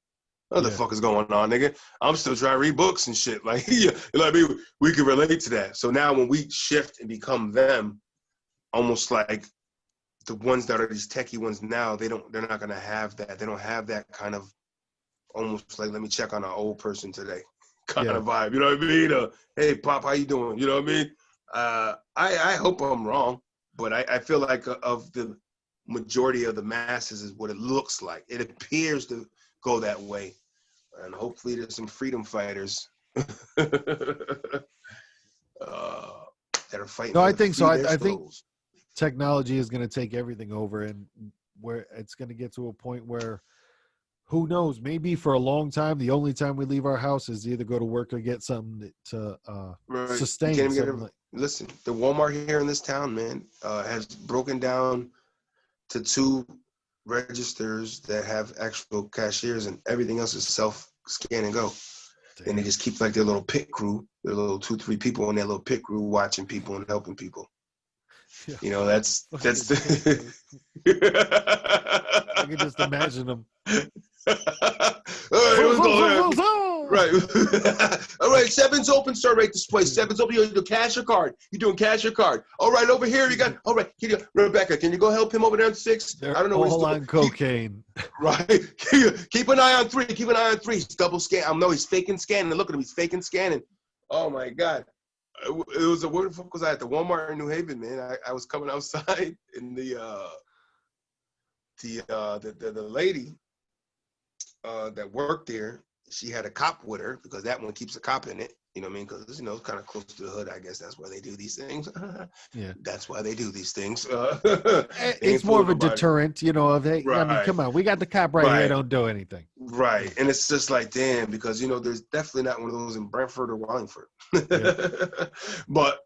What the fuck is going on, nigga? I'm still trying to read books and shit. Like, you know what I mean? We can relate to that. So now when we shift and become them, almost like the ones that are these techie ones now, they're not gonna have that. They don't have that kind of almost like, let me check on an old person today. kind of vibe. You know what I mean? Hey, Pop, how you doing? You know what I mean? I hope I'm wrong, but I feel like of the majority of the masses is what it looks like. It appears to go that way. And hopefully there's some freedom fighters that are fighting. No, I think so. I think technology is going to take everything over, and where it's going to get to a point where, who knows, maybe for a long time, the only time we leave our house is either go to work or get something to sustain. Listen, the Walmart here in this town, man, has broken down to 2 registers that have actual cashiers, and everything else is self-scan and go. Damn. And they just keep like their little pit crew, their little 2-3 people in their little pit crew watching people and helping people. Yeah. You know, that's the I can just imagine them. All right, what's going on? Right. All right, 7's open, sir, right this place. 7's open. You do cash or card? You doing cash or card? All right, over here you got. All right, Rebecca, can you go help him over there on 6? They're I don't know what he's doing. On cocaine. Right. Keep an eye on 3. Keep an eye on 3. He's double scan. I know he's faking scanning. Look at him. He's faking scanning. Oh my God. It was a word. Was I at the Walmart in New Haven, man? I was coming outside, and the lady that worked there, she had a cop with her because that one keeps a cop in it. You know what I mean? Because, you know, it's kind of close to the hood. I guess that's why they do these things. Yeah. That's why they do these things. It's more of a deterrent, you know, of, hey, right. I mean, come on, we got the cop right here. Don't do anything. Right. And it's just like, damn, because, you know, there's definitely not one of those in Brentford or Wallingford. Yeah. But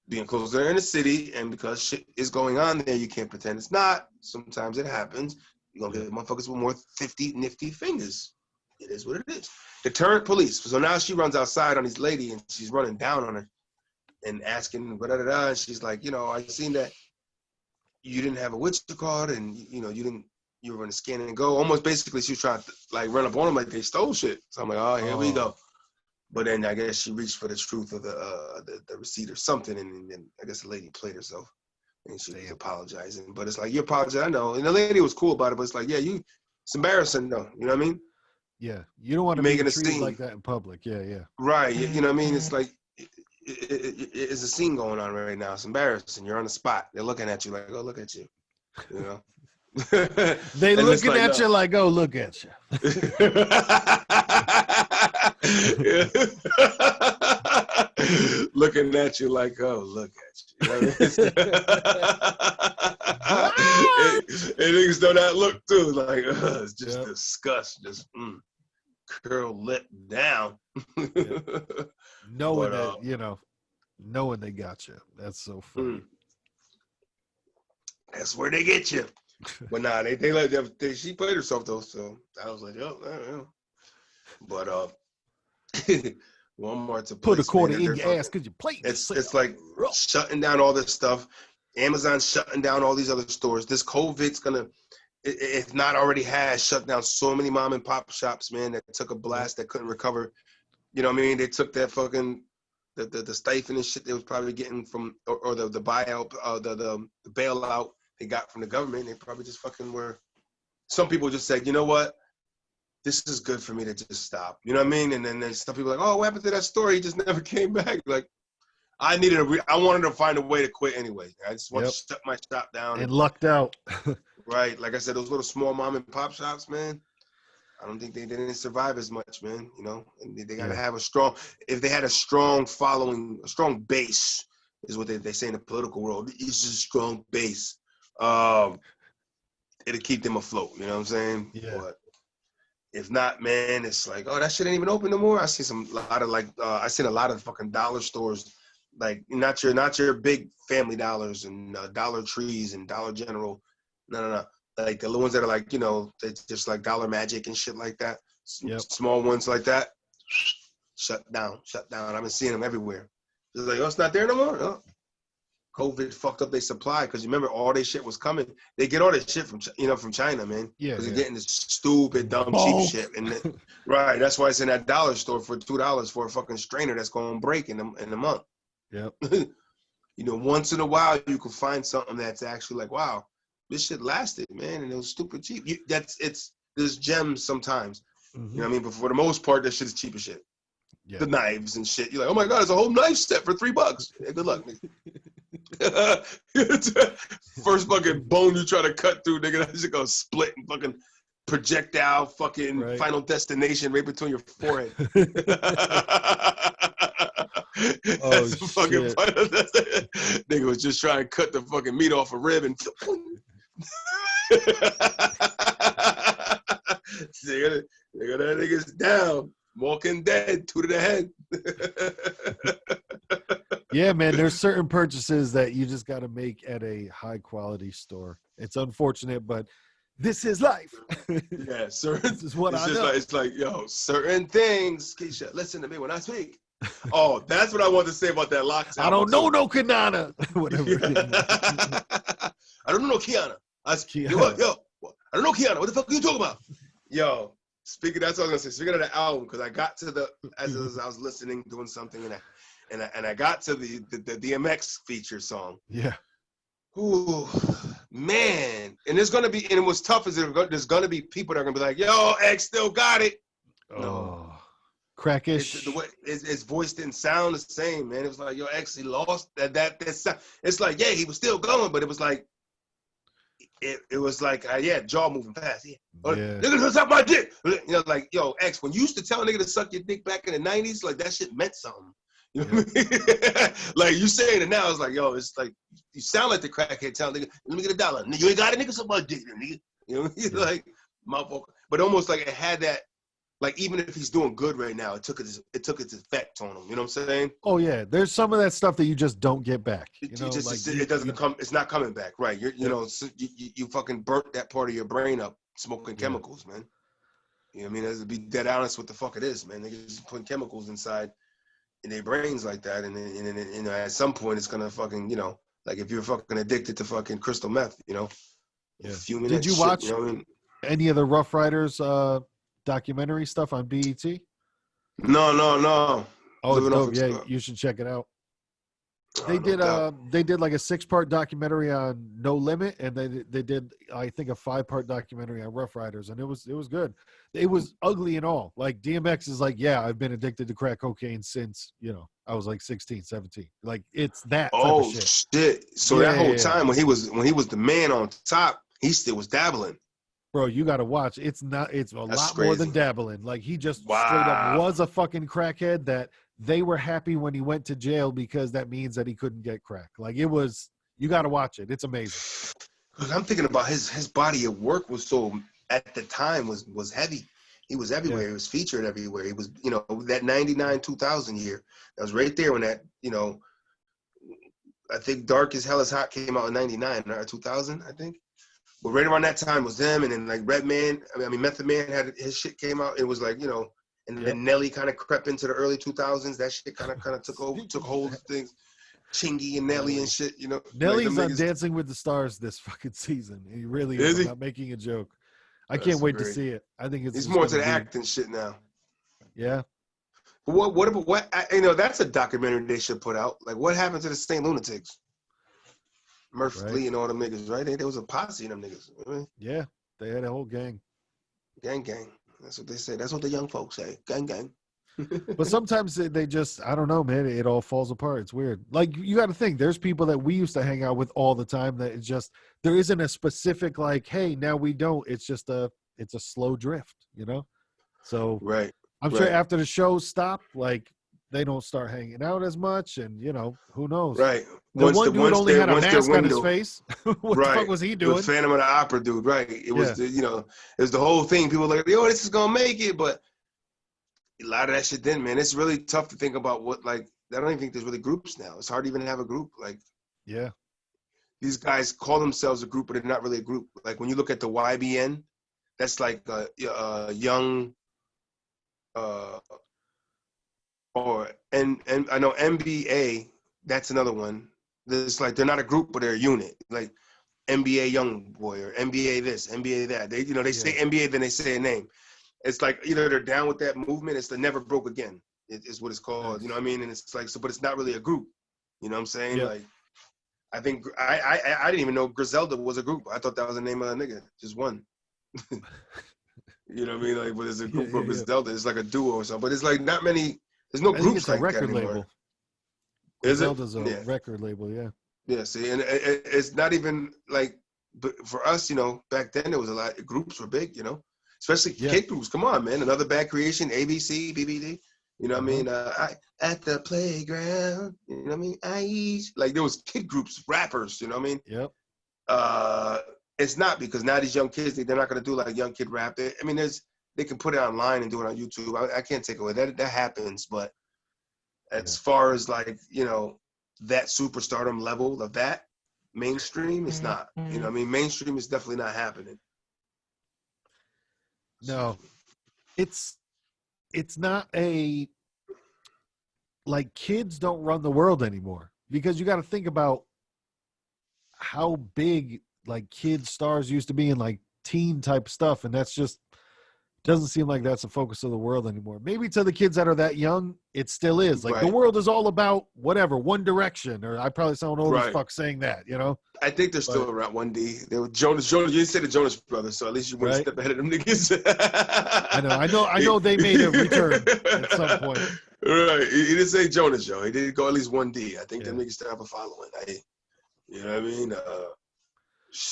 being closer in the city, and because shit is going on there, you can't pretend it's not. Sometimes it happens. You're going to get motherfuckers with more nifty fingers. It is what it is. Deterrent police. So now she runs outside on this lady, and she's running down on her and asking, da-da-da-da. And she's like, you know, I seen that you didn't have a Witcher card, and, you know, you were going to scan and go. Almost basically she was trying to, like, run up on them like they stole shit. So I'm like, oh, here we go. But then I guess she reached for the truth of the receipt or something, and then I guess the lady played herself, and she was apologizing. But it's like, you apologize, I know. And the lady was cool about it, but it's like, yeah, it's embarrassing, though. You know what I mean? Yeah, you don't want to be treated like that in public. Yeah. Right, you know what I mean? It's like, it's a scene going on right now. It's embarrassing. You're on the spot. They're looking at you like, oh, look at you. You know? They looking like, at you like, oh, look at you. Looking at you like, oh, look at you. You know what I mean? And niggas know that look too. Like, it's just disgust. Just curl lip down. Knowing that, you know, knowing they got you. That's so funny. That's where they get you. But nah, they let them. She played herself though, so I was like, oh. But Walmart's a place, put a quarter in your ass because you played. It's like shutting down all this stuff. Amazon's shutting down all these other stores. This COVID's gonna, if not already has, shut down so many mom and pop shops, man, that took a blast that couldn't recover. You know what I mean? They took that fucking the stipend and shit they was probably getting from or the buyout, the bailout they got from the government. They probably just fucking were. Some people just said, you know what? This is good for me to just stop. You know what I mean? And then there's some people like, oh, what happened to that store? He just never came back. Like, I wanted to find a way to quit anyway. I just wanted to shut my shop down. And lucked out. Right. Like I said, those little small mom and pop shops, man, I don't think they didn't survive as much, man. You know, and they got to have if they had a strong following, a strong base is what they say in the political world. It's a strong base. It'll keep them afloat. You know what I'm saying? Yeah. But if not, man, it's like, oh, that shit ain't even open no more. I see I seen a lot of fucking dollar stores, like not your big Family Dollars and Dollar Trees and Dollar General. No. Like the little ones that are like, you know, they just like Dollar Magic and shit like that. Small ones like that. Shut down. I've been seeing them everywhere. It's like, oh, it's not there no more? No. COVID fucked up their supply because you remember all their shit was coming. They get all that shit from China, man. Yeah. Because they're getting this stupid, dumb, cheap shit. And right, that's why it's in that dollar store for $2 for a fucking strainer that's going to break in a month. Yep. You know, once in a while you can find something that's actually like, wow, this shit lasted, man, and it was stupid cheap. There's gems sometimes. Mm-hmm. You know what I mean? But for the most part, that shit is cheap as shit. the knives and shit. You're like, oh my God, it's a whole knife set for $3. Yeah, good luck, nigga. First fucking bone you try to cut through, nigga, that's just gonna split and fucking projectile fucking Final Destination right between your forehead. Oh shit. Nigga was just trying to cut the fucking meat off a rib and nigga, that nigga's down. Walking Dead, 2 to the head. Yeah, man, there's certain purchases that you just got to make at a high quality store. It's unfortunate, but this is life. Yeah, certain. This is what I know. It's like, yo, certain things. Keisha, listen to me when I speak. Oh, that's what I wanted to say about that Locks album. I don't know no Kanana. Whatever. I don't know Kiana. Yo, I don't know Kiana. What the fuck are you talking about? Yo, that's what I was gonna say. Speaking of the album, because I got to as I was listening, doing something, and I got to the DMX feature song. Yeah. Ooh, man. And there's gonna be, and it was tough as there's gonna be people that are gonna be like, yo, X still got it. No. Crackish. The way his voice didn't sound the same, man. It was like, yo, X, he lost that sound. It's like, yeah, he was still going, but it was like, it was like, jaw moving fast. Yeah. Nigga, gonna suck my dick. You know, like, yo, X, when you used to tell a nigga to suck your dick back in the 90s, like, that shit meant something. You know what I mean? Like, you saying it now, it's like, yo, it's like, you sound like the crackhead telling nigga, let me get $1. You ain't got it, nigga, suck my dick, nigga. You know what I mean? Like, motherfucker. But almost like it had that, like, even if he's doing good right now, it took its effect on him. You know what I'm saying? Oh yeah, there's some of that stuff that you just don't get back. It doesn't come. It's not coming back, right? You know, so you fucking burnt that part of your brain up smoking chemicals, man. You know what I mean? Let's be dead honest, what the fuck it is, man. Niggas just putting chemicals inside in their brains like that, and you know, at some point it's gonna fucking, you know, like if you're fucking addicted to fucking crystal meth, you know. Yeah. Fuming Did you shit, watch you know what I mean? any of the Rough Riders documentary stuff on BET? No. Oh, it's dope. Yeah, you should check it out. They did like a 6-part documentary on No Limit, and they did, I think, a 5-part documentary on Rough Riders, and it was good. It was ugly and all. Like, DMX is like, yeah, I've been addicted to crack cocaine since, you know, I was like 16, 17. Like, it's that type of shit. So that whole time when he was the man on top, he still was dabbling. Bro, you got to watch. It's lot crazy. More than dabbling. Like, he just straight up was a fucking crackhead that they were happy when he went to jail because that means that he couldn't get crack. Like, it was, you got to watch it. It's amazing. I'm thinking about his body of work was so, at the time, was heavy. He was everywhere. Yeah. He was featured everywhere. He was, you know, that 99, 2000 year. That was right there when that, you know, I think Dark as Hell is Hot came out in 99 or 2000, I think. But right around that time was them, and then like Redman, Method Man had his shit came out. It was like, you know, and then Nelly kind of crept into the early 2000s. That shit kind of took hold of things. Chingy and Nelly and shit, you know. Nelly's on Dancing with the Stars this fucking season. He really is. I'm not making a joke. I can't wait to see it. I think he's more to the acting shit now. Yeah. What you know, that's a documentary they should put out. Like, what happened to the St. Lunatics? Murphy Lee and all them niggas, right? There was a posse of them niggas. Right? Yeah, they had a whole gang. Gang. That's what they say. That's what the young folks say. Gang. But sometimes they just, I don't know, man. It all falls apart. It's weird. Like, you got to think, there's people that we used to hang out with all the time that it's just, there isn't a specific like, hey, now we don't. It's just it's a slow drift, you know? So right. I'm sure after the shows stop, like, they don't start hanging out as much, and you know, who knows? Right. The one dude only had a mask on his face. What the fuck was he doing? The Phantom of the Opera dude, right? It was you know, it was the whole thing. People were like, yo, this is gonna make it, but a lot of that shit didn't, man. It's really tough to think about what, like, I don't even think there's really groups now. It's hard to even have a group. Like, yeah, these guys call themselves a group, but they're not really a group. Like, when you look at the YBN, that's like a young and I know NBA, that's another one. It's like they're not a group, but they're a unit. Like NBA Young Boy or NBA this, NBA that. They, you know, they say NBA, then they say a name. It's like either they're down with that movement. It's the Never Broke Again. Is what it's called. You know what I mean? And it's like, so, but it's not really a group. You know what I'm saying? Like, I think I didn't even know Griselda was a group. I thought that was the name of a nigga, just one. You know what I mean? Like, but it's a group of Griselda. It's like a duo or something. But it's like not many There's no I think groups it's a like that record anymore. label. Is it? Zelda's a record label, yeah. Yeah, see, and it's not even like, but for us, back then there was a lot. Groups were big, especially kid groups. Come on, man, Another Bad Creation, ABC, BBD. You know what I mean? I at the playground. You know what I mean? Like there was kid groups, rappers. You know what I mean? Yep. It's not, because now these young kids, they're not gonna do like young kid rap. They can put it online and do it on YouTube. I can't take away that happens, but as far as like that superstardom level of that mainstream, it's not. You know what I mean? Mainstream is definitely not happening. No, it's not like kids don't run the world anymore, because you got to think about how big like kid stars used to be in like teen type stuff, and that's just doesn't seem like that's the focus of the world anymore. Maybe to the kids that are that young, it still is. Like the world is all about whatever, One Direction, or I probably sound old as fuck saying that, I think they're still around 1D. They were Jonas. You didn't say the Jonas Brothers, so at least you want to step ahead of them niggas. I know they made a return at some point. Right. He didn't say Jonas, Joe. He did go at least 1D. I think them niggas still have a following. You know what I mean?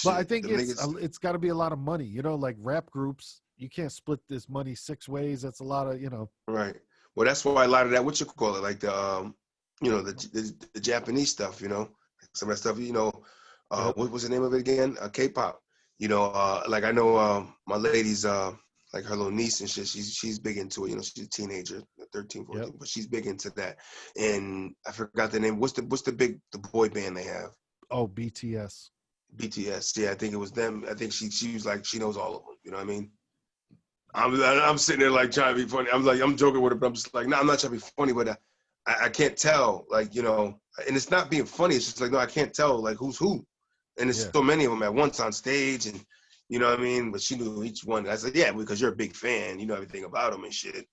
But I think it's got to be a lot of money. Like rap groups, you can't split this money 6 ways. That's a lot of, Right. Well, that's why a lot of that, what you call it, like the, the Japanese stuff, some of that stuff, what was the name of it again? K-pop. Like I know my lady's, like her little niece and shit, she's big into it. She's a teenager, 13, 14, but she's big into that. And I forgot the name. What's the boy band they have? Oh, BTS. BTS. Yeah, I think it was them. I think she was like, she knows all of them. You know what I mean? I'm sitting there like trying to be funny. I'm joking with her, but I'm just like, no, I'm not trying to be funny, but I can't tell, like, and it's not being funny. It's just like, no, I can't tell, like, who's who. And there's so many of them at once on stage, and you know what I mean? But she knew each one. I said, yeah, because you're a big fan. You know everything about them and shit,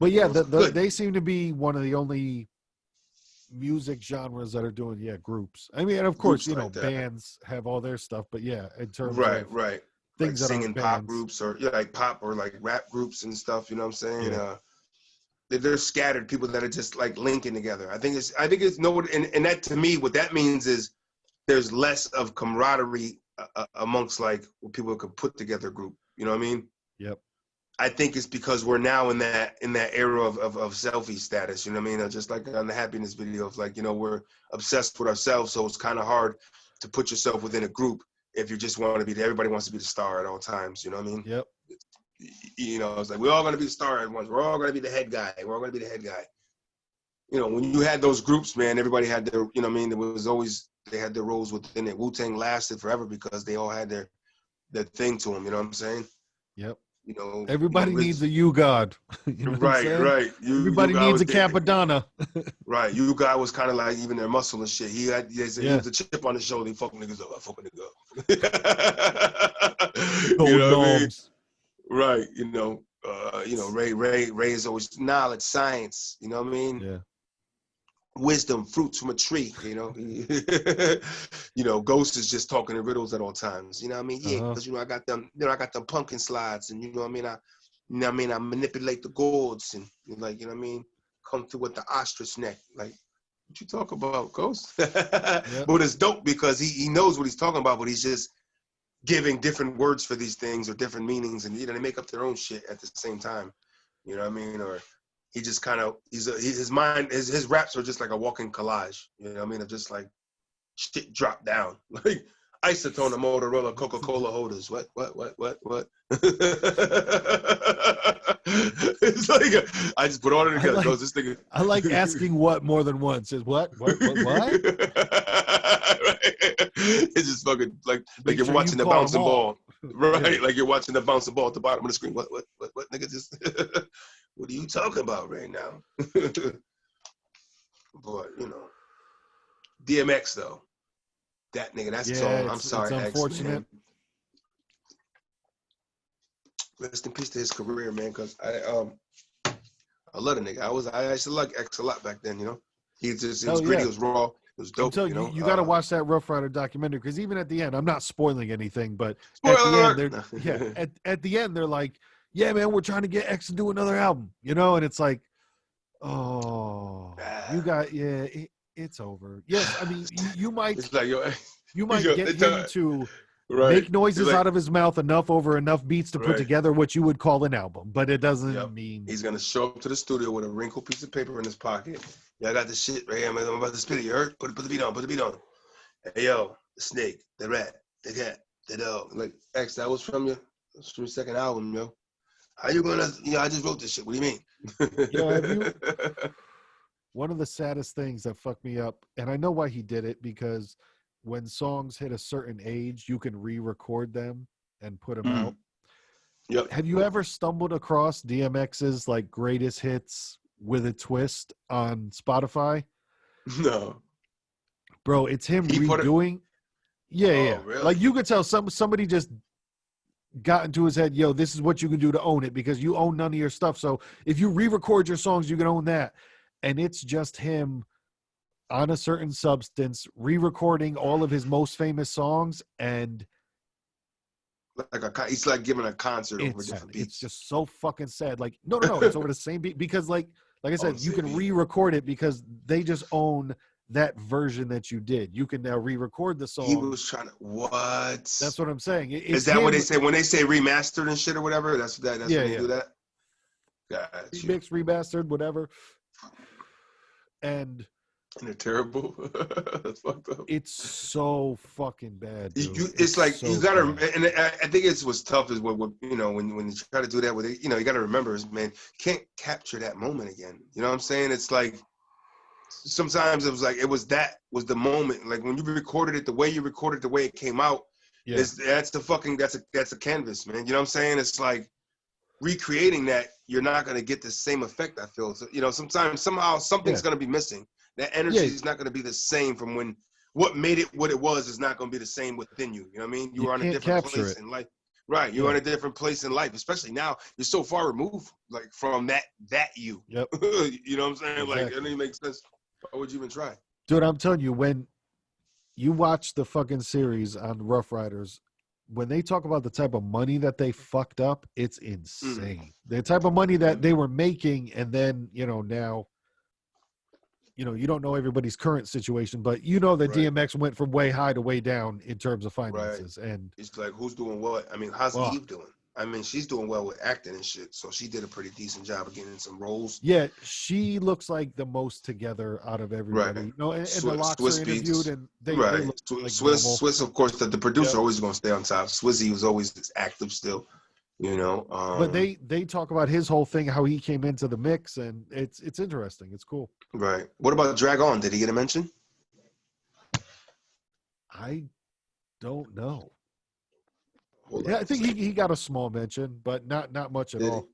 But yeah, they seem to be one of the only music genres that are doing, groups. I mean, and of course, like bands have all their stuff, but yeah, in terms of things like that singing pop groups or like pop or like rap groups and stuff, you know what I'm saying? Yeah. They're scattered people that are just like linking together. I think it's and that, to me, what that means is there's less of camaraderie amongst like what people could put together a group. You know what I mean? Yep. I think it's because we're now in that era of selfie status. You know what I mean? Just like on the happiness video of like, we're obsessed with ourselves, so it's kind of hard to put yourself within a group if you just want to be. Everybody wants to be the star at all times. You know what I mean? Yep. It's like we're all going to be the star at once. We're all going to be the head guy. We're all going to be the head guy. When you had those groups, man, everybody had their. You know what I mean? There was always, they had their roles within it. Wu-Tang lasted forever because they all had their thing to them. You know what I'm saying? Yep. Everybody needs a U-God. Right. Everybody needs a Capadonna. Right. U-God was kind of like even their muscle and shit. He was a chip on his shoulder. He fucking niggas up. I fucking nigga up. You know what I mean? Right. Ray is always knowledge, science. You know what I mean? Yeah. Wisdom, fruits from a tree. Ghost is just talking in riddles at all times. You know what I mean? Yeah, because I got them. I got them pumpkin slides, and you know what I mean. I manipulate the gourds, and like, you know what I mean. Come through with the ostrich neck. Like, what you talk about, Ghost? Yep. But it's dope because he knows what he's talking about, but he's just giving different words for these things or different meanings, and they make up their own shit at the same time. You know what I mean? Or he just kind of, his mind, his raps are just like a walking collage. You know what I mean? Of just like shit drop down. Like Isotone, Motorola, Coca-Cola holders. What? It's like, I just put all it together. This thing. I like asking what more than once. Is what? It's just fucking like you're watching the bouncing ball. Right, like you're watching the bouncing ball at the bottom of the screen. What, nigga, just, what are you talking about right now? But, DMX, though. That nigga, that's song. I'm sorry, it's unfortunate. X, man. Rest in peace to his career, man, because I love the nigga. I used to like X a lot back then, He just, it was gritty, it was raw. It was dope. You got to watch that Rough Rider documentary, because even at the end, I'm not spoiling anything, but at the end, they're like, yeah, man, we're trying to get X to do another album, you know, and it's like, oh, you got, it's over. Yes, I mean, you might, it's like, you might get him to right. make noises out of his mouth enough over enough beats to put together what you would call an album, but it doesn't mean he's gonna show up to the studio with a wrinkled piece of paper in his pocket. Yeah, I got this shit right here. I'm about to spit it. You heard? Put the beat on. Put the beat on. Hey yo, the snake, the rat, the cat, the dog. Like X, that was from you. That's from your second album, yo. How you gonna? I just wrote this shit. What do you mean? Yo, one of the saddest things that fucked me up, and I know why he did it, because when songs hit a certain age, you can re-record them and put them out. Yep. Have you ever stumbled across DMX's like greatest hits with a twist on Spotify? No. Bro, it's him redoing. Really? Like you could tell somebody just got into his head, yo, this is what you can do to own it, because you own none of your stuff. So if you re-record your songs, you can own that. And it's just him on a certain substance, re-recording all of his most famous songs, and it's like giving a concert over different beats. It's just so fucking sad. Like, no, it's over the same beat, because like I said, you can re-record it because they just own that version that you did. You can now re-record the song. He was trying to what? That's what I'm saying. Is that what they say when they say remastered and shit or whatever? That's when they do that. Remix, remastered, whatever. And they're terrible. That's fucked up. It's so fucking bad. Dude. It's like so you gotta, and I think it's what's tough is what you know when you try to do that with it. You know, you gotta remember is, man, you can't capture that moment again. You know what I'm saying? It's like sometimes it was the moment. Like when you recorded it, the way you recorded, the way it came out. Yeah. That's a canvas, man. You know what I'm saying? It's like recreating that. You're not gonna get the same effect. I feel. So, you know, somehow something's gonna be missing. That energy is not going to be the same from when what made it what it was is not going to be the same within you. You know what I mean? You were on a different place in life. Right. You're on a different place in life, especially now. You're so far removed like from that you. Yep. You know what I'm saying? Exactly. Like, it doesn't make sense. Why would you even try? Dude, I'm telling you, when you watch the fucking series on Rough Riders, when they talk about the type of money that they fucked up, it's insane. The type of money that they were making, and then, you know, now, you know, you don't know everybody's current situation, but you know that DMX went from way high to way down in terms of finances. Right. And it's like, who's doing what? I mean, how's Eve doing? I mean, she's doing well with acting and shit, so she did a pretty decent job of getting in some roles. Yeah, she looks like the most together out of everybody. Right. You know, and the Locks are interviewed, and they look like Swiss, of course, the producer always going to stay on top. Swizzy was always active still. You know, but they talk about his whole thing, how he came into the mix, and it's interesting. It's cool. Right. What about Drag On? Did he get a mention? I don't know. Yeah, I think he got a small mention, but not much at all.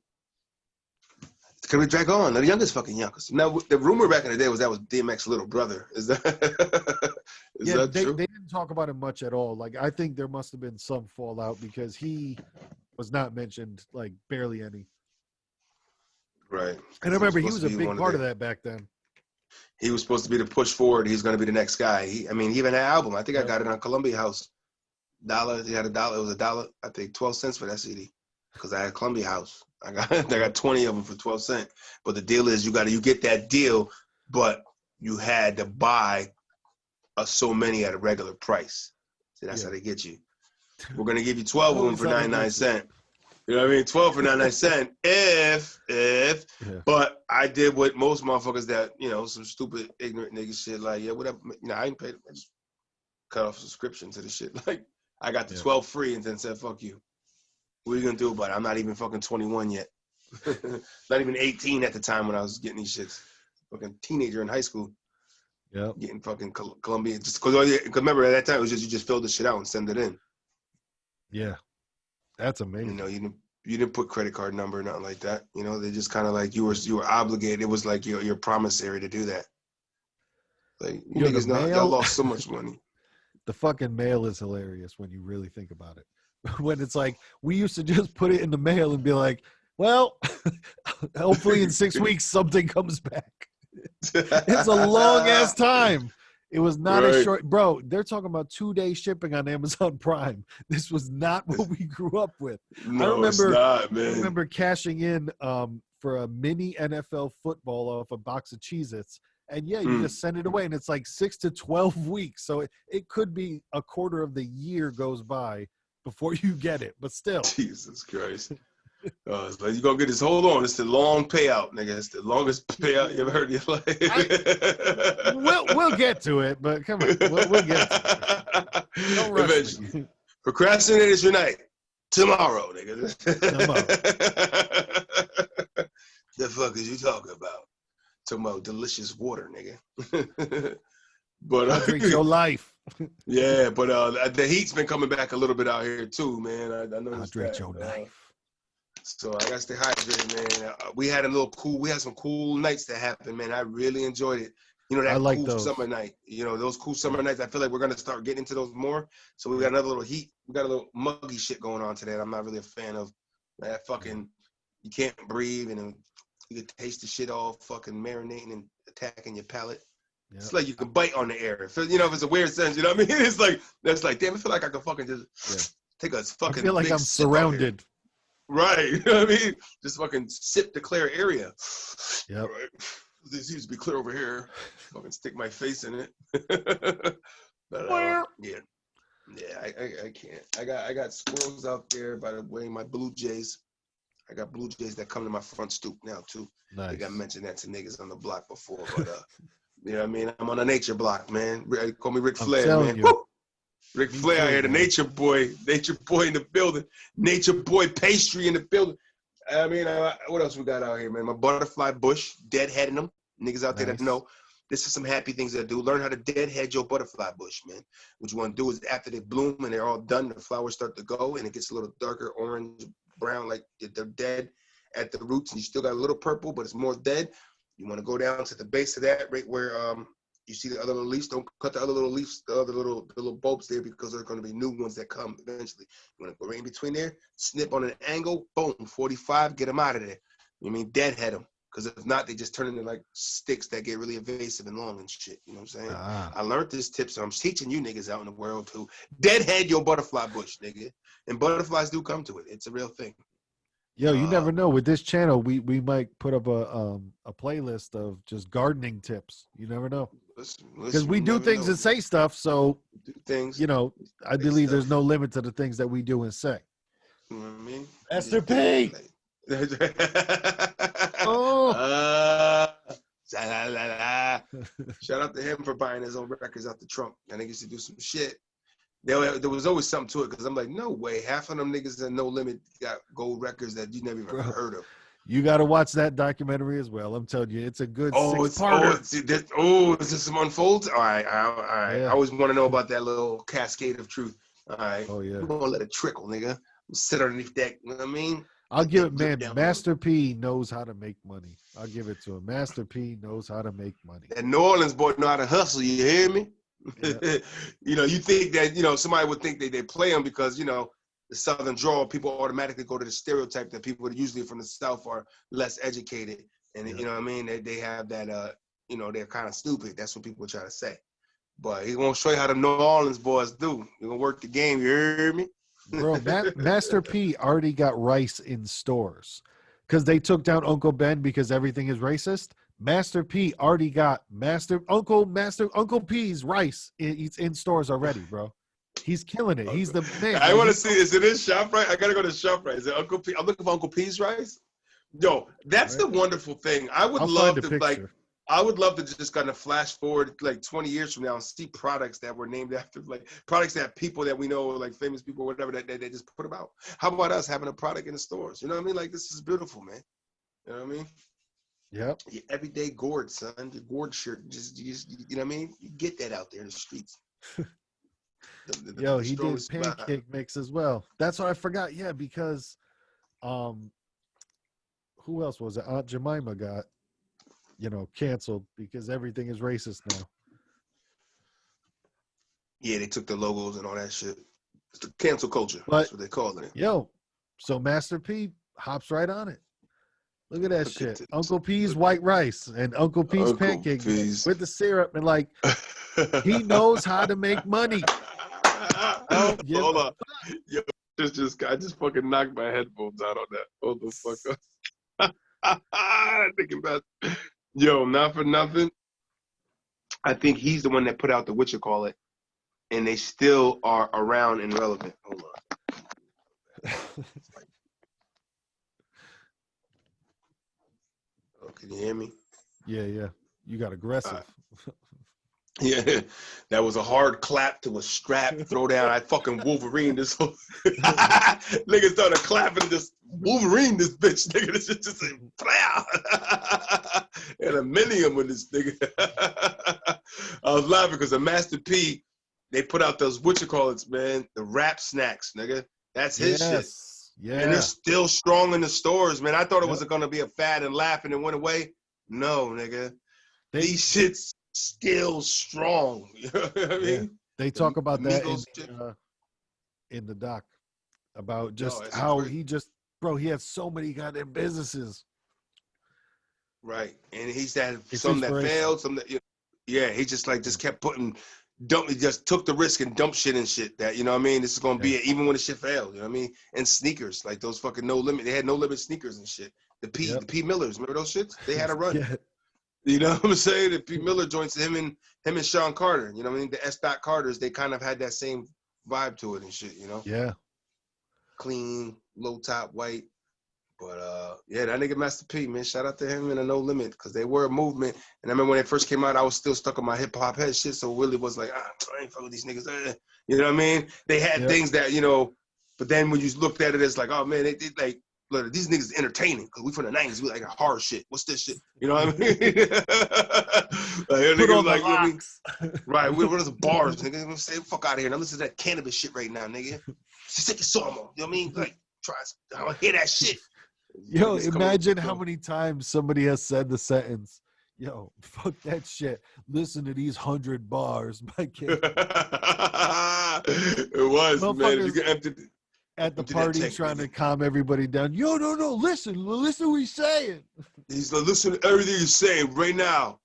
Can we Drag On? The youngest fucking youngest. Now, the rumor back in the day was DMX's little brother. Is that that true? They didn't talk about him much at all. Like, I think there must have been some fallout because he was not mentioned, like barely any. Right. And I remember he was a big part of that back then. He was supposed to be the push forward. He's going to be the next guy. He even had an album. I think I got it on Columbia House. $1. He had $1. It was $1. I think 12 cents for that CD because I had Columbia House. I got 20 of them for 12 cents. But the deal is you get that deal, but you had to buy so many at a regular price. So that's how they get you. We're going to give you 12 of them for 99 cents. You know what I mean? 12 for 99 cents. But I did what most motherfuckers that, you know, some stupid, ignorant nigga shit like, yeah, whatever. You know, I ain't paid. I just cut off a subscription to the shit. Like, I got the 12 free and then said, fuck you. What are you going to do about it? I'm not even fucking 21 yet. Not even 18 at the time when I was getting these shits. Fucking teenager in high school. Yeah. Getting fucking Columbia. Just because remember at that time, it was just you just fill the shit out and send it in. Yeah, that's amazing. You know, you didn't put credit card number, nothing like that. You know, they just kind of like you were obligated. It was like your promissory to do that. Like you niggas y'all lost so much money. The fucking mail is hilarious when you really think about it. When it's like we used to just put it in the mail and be like, well, hopefully in 6 weeks something comes back. It's a long ass time. It was not a short, bro. They're talking about 2-day shipping on Amazon Prime. This was not what we grew up with. No, it's not, man. I remember cashing in for a mini NFL football off a box of Cheez-Its. And yeah, you just send it away, and it's like 6 to 12 weeks. So it could be a quarter of the year goes by before you get it, but still. Jesus Christ. It's like, you're going to get this, hold on, it's the long payout, nigga. It's the longest payout you ever heard in your life. We'll get to it, but come on. We'll get to it. Don't rush me. Procrastinators unite. Tomorrow, nigga. Tomorrow. The fuck is you talking about? Talking about delicious water, nigga. But drink your life. Yeah, but the heat's been coming back a little bit out here too, man. I noticed drink your life. So I gotta stay hydrated, man. We had some cool nights that happened, man. I really enjoyed it. You know, that like cool those. Summer night. You know, those cool summer nights. I feel like we're gonna start getting into those more. So we got another little heat. We got a little muggy shit going on today. I'm not really a fan of that fucking. You can't breathe, and you can taste the shit all fucking marinating and attacking your palate. Yep. It's like you can bite on the air. If it's a weird sense, you know what I mean? It's like, that's like, damn, I feel like I can fucking just take a fucking. I feel like I'm surrounded. Right. You know what I mean? Just fucking sip the clear area. Yeah. Right. There seems to be clear over here. Fucking stick my face in it. But yeah. I can't. I got squirrels out there, by the way, my blue jays. I got blue jays that come to my front stoop now too. Nice. I think I mentioned that to niggas on the block before, but you know what I mean? I'm on a nature block, man. Call me Ric Flair, man. Ric Flair out here, the nature boy in the building, nature boy pastry in the building. I mean, what else we got out here, man? My butterfly bush, deadheading them. Niggas out there that know. This is some happy things that do. Learn how to deadhead your butterfly bush, man. What you want to do is after they bloom and they're all done, the flowers start to go and it gets a little darker orange, brown, like they're dead at the roots, and you still got a little purple, but it's more dead. You want to go down to the base of that, right where you see the other little leaves. Don't cut the other little leaves, the little bulbs there, because there's going to be new ones that come eventually. You want to go right in between there, snip on an angle, boom, 45, get them out of there. You know what I mean? Deadhead them, because if not, they just turn into like sticks that get really invasive and long and shit. You know what I'm saying? I learned this tip, so I'm teaching you niggas out in the world to deadhead your butterfly bush, nigga. And butterflies do come to it. It's a real thing. Yo, you never know. With this channel, we might put up a playlist of just gardening tips. You never know, because we do things and say stuff. So things, you know, I believe there's no limit to the things that we do and say. You know what I mean? Master P. Shout out to him for buying his own records out the trunk. And they used to do some shit. There was always something to it, because I'm like, no way. Half of them niggas at No Limit got gold records that you never even heard of. You got to watch that documentary as well. I'm telling you, it's a good six-parter. Is this some unfolds? All right. Yeah. I always want to know about that little cascade of truth. All right. Oh, yeah. I'm going to let it trickle, nigga. Sit underneath that, you know what I mean? I'll give it, man. Master P knows how to make money. I'll give it to him. Master P knows how to make money. That New Orleans boy know how to hustle, you hear me? Yeah. You know, you think that, you know, somebody would think they play them because, you know, the Southern drawl, people automatically go to the stereotype that people usually from the South are less educated. And, you know what I mean? They have that, you know, they're kind of stupid. That's what people try to say. But he won't show you how the New Orleans boys do. You're going to work the game, you hear me? Bro, Master P already got rice in stores because they took down Uncle Ben because everything is racist. Master P already got Uncle P's rice. It's in stores already, bro. He's killing it. He's the man. I want to see. Is it in ShopRite? I gotta go to ShopRite. Is it Uncle P? I'm looking for Uncle P's rice. Yo, that's the wonderful thing. I would love to just kind of flash forward like 20 years from now and see products that were named after, like products that people that we know, like famous people, or whatever, that they just put them out. How about us having a product in the stores? You know what I mean? Like, this is beautiful, man. You know what I mean? Yep. Your everyday gourd, son. Your gourd shirt. Just, you know what I mean? You get that out there in the streets. Yo, he did pancake mix as well. That's what I forgot. Yeah, because who else was it? Aunt Jemima got, you know, canceled because everything is racist now. Yeah, they took the logos and all that shit. It's the cancel culture. That's what they call it. Yo, so Master P hops right on it. Look at that shit. Uncle P's white rice and Uncle P's pancake with the syrup and like He knows how to make money. Hold on. Yo, I just fucking knocked my headphones out on that. Hold the fuck up. Thinking about, yo, not for nothing. I think he's the one that put out the whatchamacallit, and they still are around and relevant. Hold on. Oh, can you hear me? Yeah. You got aggressive. Yeah, that was a hard clap to a strap throw down. I fucking Wolverine this whole nigga started clapping and just Wolverine this bitch, nigga. This shit just like, and a million with this nigga. I was laughing because the Master P, they put out those whatchamacallits, man, the rap snacks, nigga. That's his shit. Yeah. And they're still strong in the stores, man. I thought it was gonna be a fad and laugh and it went away. No, nigga. These shits still strong. You know what I mean? They talk about that in the doc about just how he had so many goddamn businesses. Right. And he's had some that failed, some that he just kept putting he just took the risk and dumped shit and shit that, you know what I mean? This is gonna be it, even when the shit failed, you know what I mean? And sneakers, like those fucking No Limit, they had No Limit sneakers and shit. The P Millers, remember those shits? They had a run. Yeah. You know what I'm saying? The P. Miller joints, him and Sean Carter. You know what I mean? The S. Carters, they kind of had that same vibe to it and shit, you know? Yeah. Clean, low top, white. But that nigga Master P, man, shout out to him and a No Limit, because they were a movement. And I remember when they first came out, I was still stuck on my hip hop head shit, so Willie was like, I ain't fucking with these niggas. You know what I mean? They had things that, you know, but then when you looked at it, it's like, oh man, they like, look, these niggas entertaining because we from the 90s. We like hard shit. What's this shit? You know what I mean? Like, put on like, the rocks. You know what I mean? Right. What are the bars, nigga? I'm saying, fuck out of here. Now listen to that cannabis shit right now, nigga. Just take a song on. You know what I mean? Like, I don't hear that shit. Yo, imagine how many times somebody has said the sentence, yo, fuck that shit. Listen to these 100 bars. My kid. It was, man. If you get empty. At the party trying to calm everybody down. Yo, no, listen to what he's saying. He's like, listen to everything he's saying right now.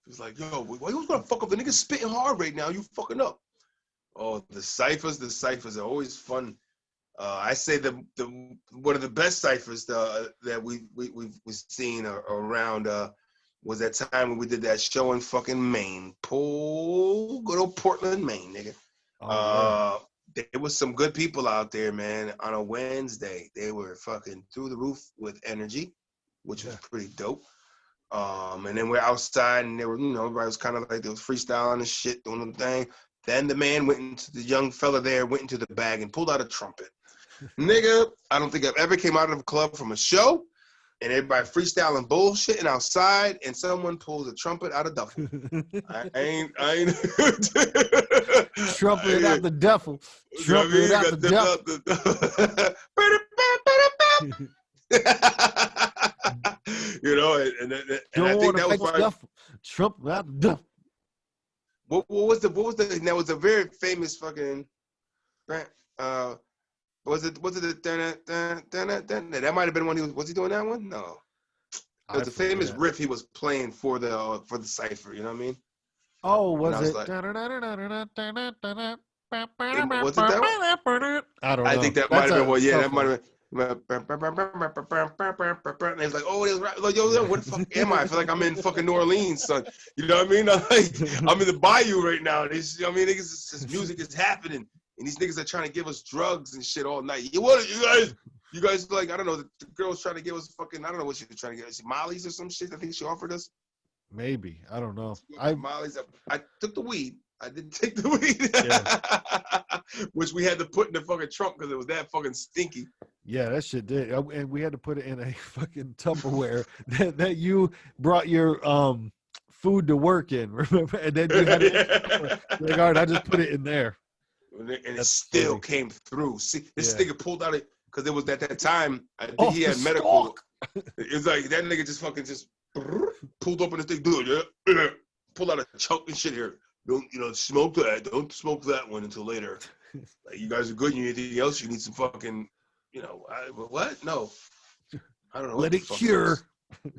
He's like, yo, why you gonna fuck up? The nigga's spitting hard right now. You fucking up. Oh, the ciphers are always fun. I say the one of the best ciphers that we've seen around was that time when we did that show in fucking Maine. Good old Portland, Maine, nigga. There was some good people out there, man. On a Wednesday, they were fucking through the roof with energy, which was pretty dope. And then we're outside, and they were, you know, everybody was kind of like, they was freestyling and shit, doing the thing. Then the man the young fella there went into the bag and pulled out a trumpet. Nigga, I don't think I've ever came out of a club from a show, and everybody freestyling bullshit and outside, and someone pulls a trumpet out of duffel. I ain't. Trumpet out the duffel. Trumpet out the duffel. You know, and I think that was probably trumpet out the duffel. What was the? That was a very famous fucking. Was it that might have been one was he doing that one? No. It was a famous riff he was playing for the cipher, you know what I mean? Oh, was it? Like, was it that one? I don't know. I think that might have been one. Yeah, that might have been. And he's like, oh, it was right. Like, yo, what the fuck am I? I feel like I'm in fucking New Orleans, son. You know what I mean? I'm in the bayou right now. This music is happening. And these niggas are trying to give us drugs and shit all night. You guys like, I don't know, the girl's trying to give us fucking, I don't know what she was trying to get us. Molly's or some shit I think she offered us. Maybe. I don't know. Molly's. I took the weed. I didn't take the weed. Yeah. Which we had to put in the fucking trunk because it was that fucking stinky. Yeah, that shit did. And we had to put it in a fucking Tupperware that you brought your food to work in, remember? And then you had it like, all right, I just put it in there. And it still came through. See, this nigga pulled out it because it was at that time. I think he had medical. It's like that nigga just fucking pulled open this thing, dude. Yeah, pulled out a chunk and shit here. Don't smoke that. Don't smoke that one until later. Like, you guys are good. You need anything else? You need some fucking, what? No, I don't know. Let it cure.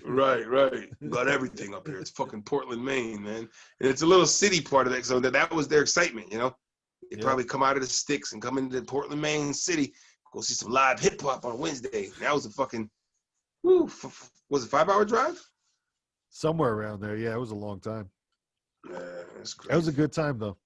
Right. Got everything up here. It's fucking Portland, Maine, man. And it's a little city part of that. So that was their excitement, you know? They probably come out of the sticks and come into Portland, Maine city, go see some live hip hop on Wednesday. And that was a fucking, was it 5-hour drive? Somewhere around there. Yeah, it was a long time. That's crazy. It was a good time, though.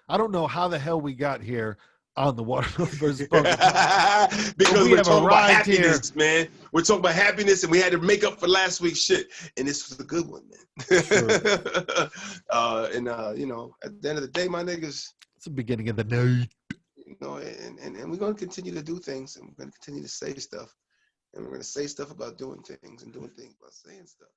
I don't know how the hell we got here on the Watermelon versus Pumpkin podcast. Because we're talking about happiness, man. We're talking about happiness, and we had to make up for last week's shit. And this was a good one, man. Sure. You know, at the end of the day, my niggas, it's the beginning of the night. You know, and we're going to continue to do things, and we're going to continue to say stuff. And we're going to say stuff about doing things and doing things about saying stuff.